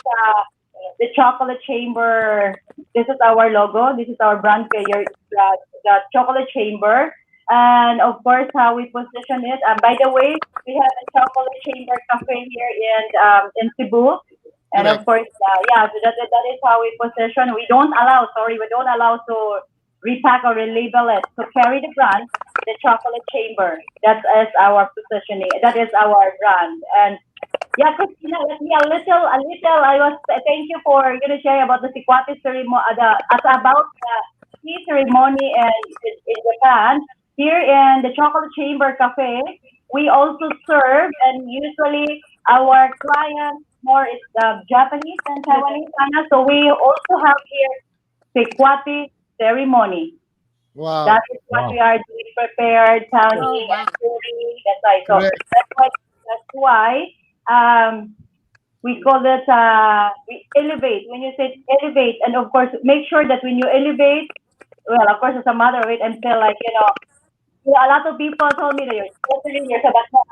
the Chocolate Chamber. This is our logo. This is our brand, the Chocolate Chamber. And of course, how we position it. By the way, we have a Chocolate Chamber Cafe here in Cebu. And Correct. of course, so that is how we position. We don't allow to repack or relabel it. To carry the brand, the Chocolate Chamber. That is our positioning. That is our brand. And yeah, Christina, let me a little. Thank you for sharing about the Sikwati ceremony, about the tea ceremony in Japan. Here in the Chocolate Chamber Cafe, we also serve, and usually our clients more is Japanese and Taiwanese, China. So we also have here Sikwati ceremony. Wow. That is what we are doing, prepared, towning, Oh, wow. and pouring. That's why. So Correct. that's why we call it we elevate. When you say elevate, and of course make sure that when you elevate, well, of course, as a mother, wait until a lot of people told me that you're totally you're so that's not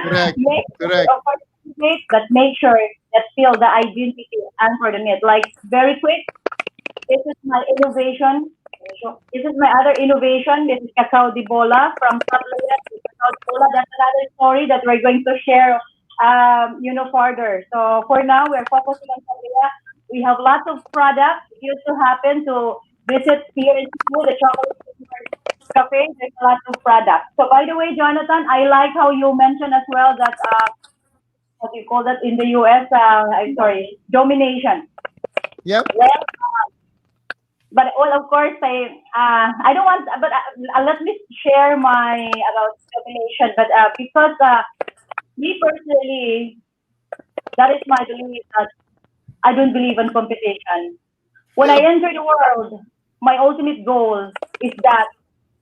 Correct. make Correct. of course elevate, but make sure that still the identity is anchored in it. Like very quick, this is my innovation. This is my other innovation. This is cacao de bola from Sablaya. Cacao de bola. That's another story that we're going to share, further. So for now, we're focusing on Sablaya. We have lots of products. It used to happen to visit here in Cebu, the chocolate cafe, there's a lot of products. So by the way, Jonathan, I like how you mentioned as well that what do you call that in the US? I'm sorry, domination. Yep. Well, but well, of course, I don't want, but let me share my about domination. But because me personally, that is my belief that I don't believe in competition. When I enter the world, my ultimate goal is that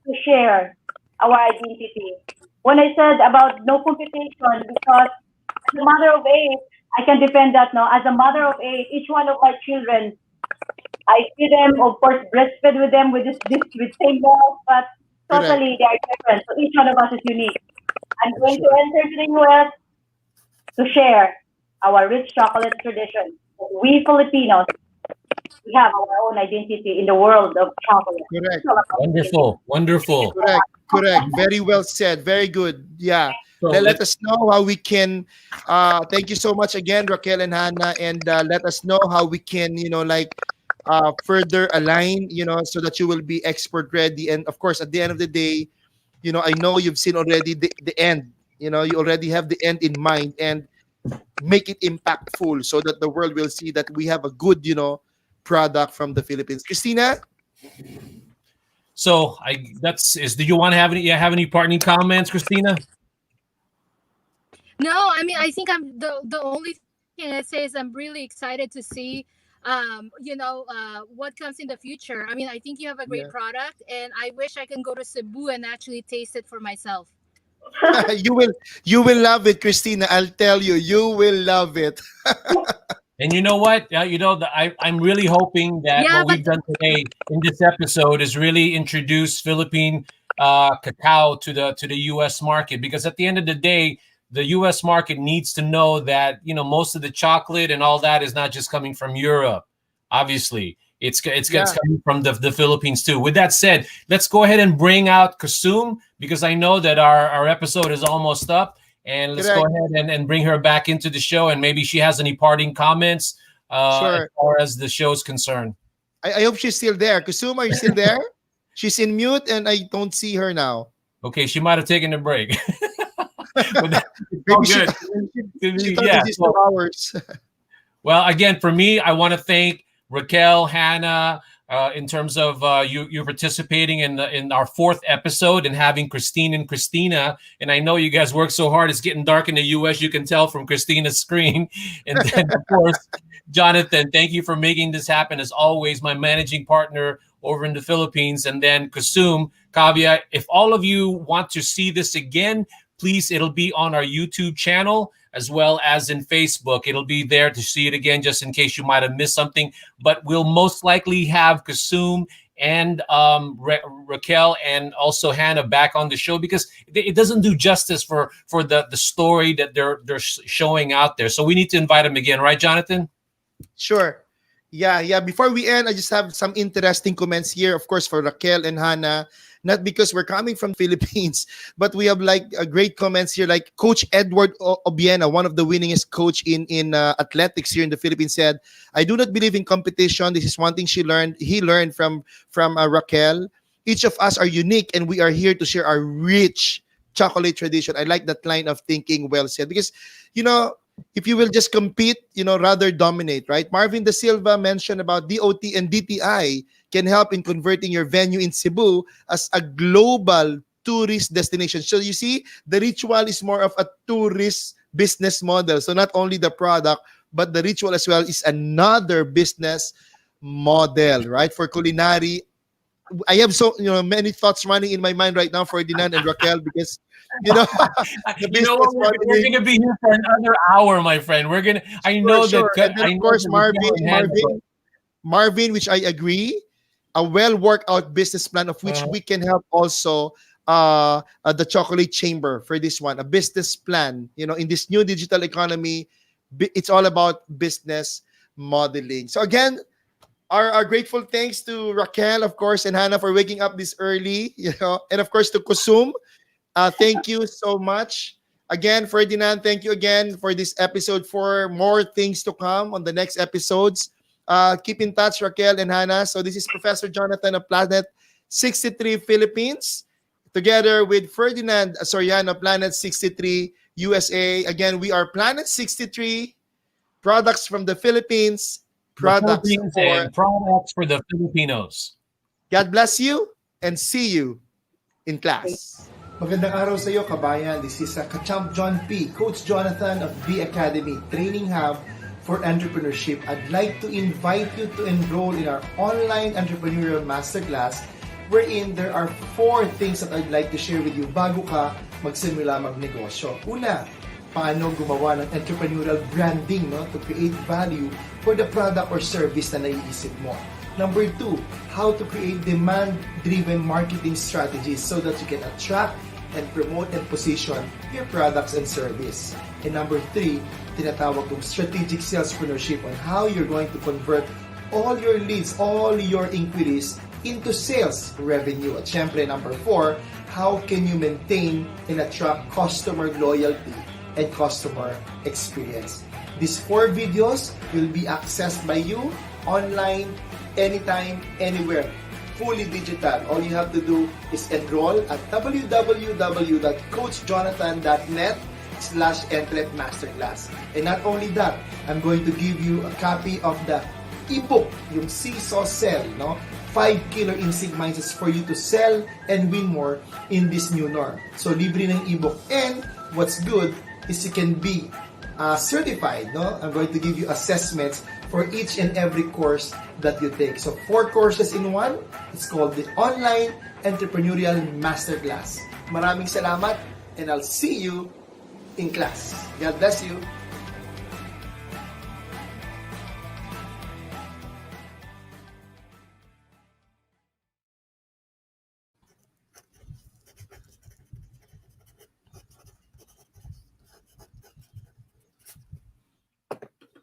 to share our identity. When I said about no competition, because as a mother of eight, I can defend that now. As a mother of eight, each one of my children, I see them, of course, breastfed with them with this with same milk, but totally they are different. So each one of us is unique. I'm going to enter to the US to share our rich chocolate tradition. We Filipinos, we have our own identity in the world of chocolate. Correct. Wonderful. Wonderful. Correct. Very well said. Very good. Yeah. So Let us know how we can. Thank you so much again, Raquel and Hannah, and let us know how we can, further align, so that you will be export ready. And of course, at the end of the day, I know you've seen already the end. You already have the end in mind, and make it impactful so that the world will see that we have a good, product from the Philippines. Christina? So do you want to have any parting comments, Christina? No, I mean, I think I'm the only thing I say is I'm really excited to see what comes in the future. I mean, I think you have a great product, and I wish I can go to Cebu and actually taste it for myself. You will love it, Christina. I'll tell you, you will love it. And you know what? I'm really hoping that what we've done today in this episode is really introduce Philippine cacao to the U.S. market, because at the end of the day, the U.S. market needs to know that most of the chocolate and all that is not just coming from Europe. Obviously, it's coming from the Philippines too. With that said, let's go ahead and bring out Kusum, because I know that our episode is almost up. And let's go ahead and bring her back into the show, and maybe she has any parting comments as far as the show is concerned. I hope she's still there. Kusum, are you still there? She's in mute, and I don't see her now. Okay, she might have taken a break. Maybe she thought it was 2 hours. Well, again, for me, I want to thank Raquel, Hannah, in terms of you participating in our 4th episode and having Christine and Christina. And I know you guys work so hard. It's getting dark in the US. You can tell from Christina's screen. And then, of course, Jonathan, thank you for making this happen. As always, my managing partner over in the Philippines. And then Kusum, Kavia, if all of you want to see this again, please, it'll be on our YouTube channel as well as in Facebook. It'll be there to see it again, just in case you might have missed something. But we'll most likely have Kusum and Raquel and also Hannah back on the show, because it doesn't do justice for the story that they're showing out there. So we need to invite them again, right, Jonathan? Sure. Yeah. Before we end, I just have some interesting comments here, of course, for Raquel and Hannah. Not because we're coming from the Philippines, but we have great comments here. Like Coach Edward Obiena, one of the winningest coach in athletics here in the Philippines, said, "I do not believe in competition. This is one thing he learned from Raquel. Each of us are unique, and we are here to share our rich chocolate tradition." I like that line of thinking. Well said. Because, if you will just compete, rather dominate, right? Marvin De Silva mentioned about DOT and DTI can help in converting your venue in Cebu as a global tourist destination. So you see, the ritual is more of a tourist business model. So not only the product, but the ritual as well is another business model, right? For culinary, I have so many thoughts running in my mind right now, Ferdinand and Raquel, because you know what, we're going to be here for another hour, my friend. We're going to. I know that. And then, of course, Marvin, which I agree, a well worked out business plan of which we can help also the chocolate chamber for this one, a business plan. In this new digital economy, it's all about business modeling. So again, our grateful thanks to Raquel, of course, and Hannah for waking up this early, and of course to Kusum. Thank you so much. Again, Ferdinand, thank you again for this episode. For more things to come on the next episodes. Keep in touch, Raquel and Hannah. So this is Professor Jonathan of Planet 63 Philippines. together with Ferdinand Soriano, Planet 63 USA. Again, we are Planet 63, products from the Philippines, products Philippines for... and products for the Filipinos. God bless you and see you in class. Magandang araw sa iyo, kabayan. This is Kachamp John P., Coach Jonathan of B Academy Training Hub for Entrepreneurship. I'd like to invite you to enroll in our online entrepreneurial masterclass wherein there are 4 things that I'd like to share with you bago ka magsimula magnegosyo. Una, paano gumawa ng entrepreneurial branding, no, to create value for the product or service na naiisip mo. Number 2, how to create demand-driven marketing strategies so that you can attract and promote and position your products and service. And number 3, tinatawag kong strategic salespreneurship on how you're going to convert all your leads, all your inquiries into sales revenue. At syempre, number 4, how can you maintain and attract customer loyalty and customer experience. These 4 videos will be accessed by you online, anytime, anywhere, fully digital. All you have to do is enroll at www.coachjonathan.net/entrep masterclass. And not only that, I'm going to give you a copy of the ebook, yung Seesaw Sell, no? 5 killer instinct mindsets for you to sell and win more in this new norm. So, libre ng ebook. And what's good is you can be certified, no? I'm going to give you assessments for each and every course that you take. So 4 courses in one. It's called the Online Entrepreneurial Masterclass. Maraming salamat and I'll see you in class. God bless you.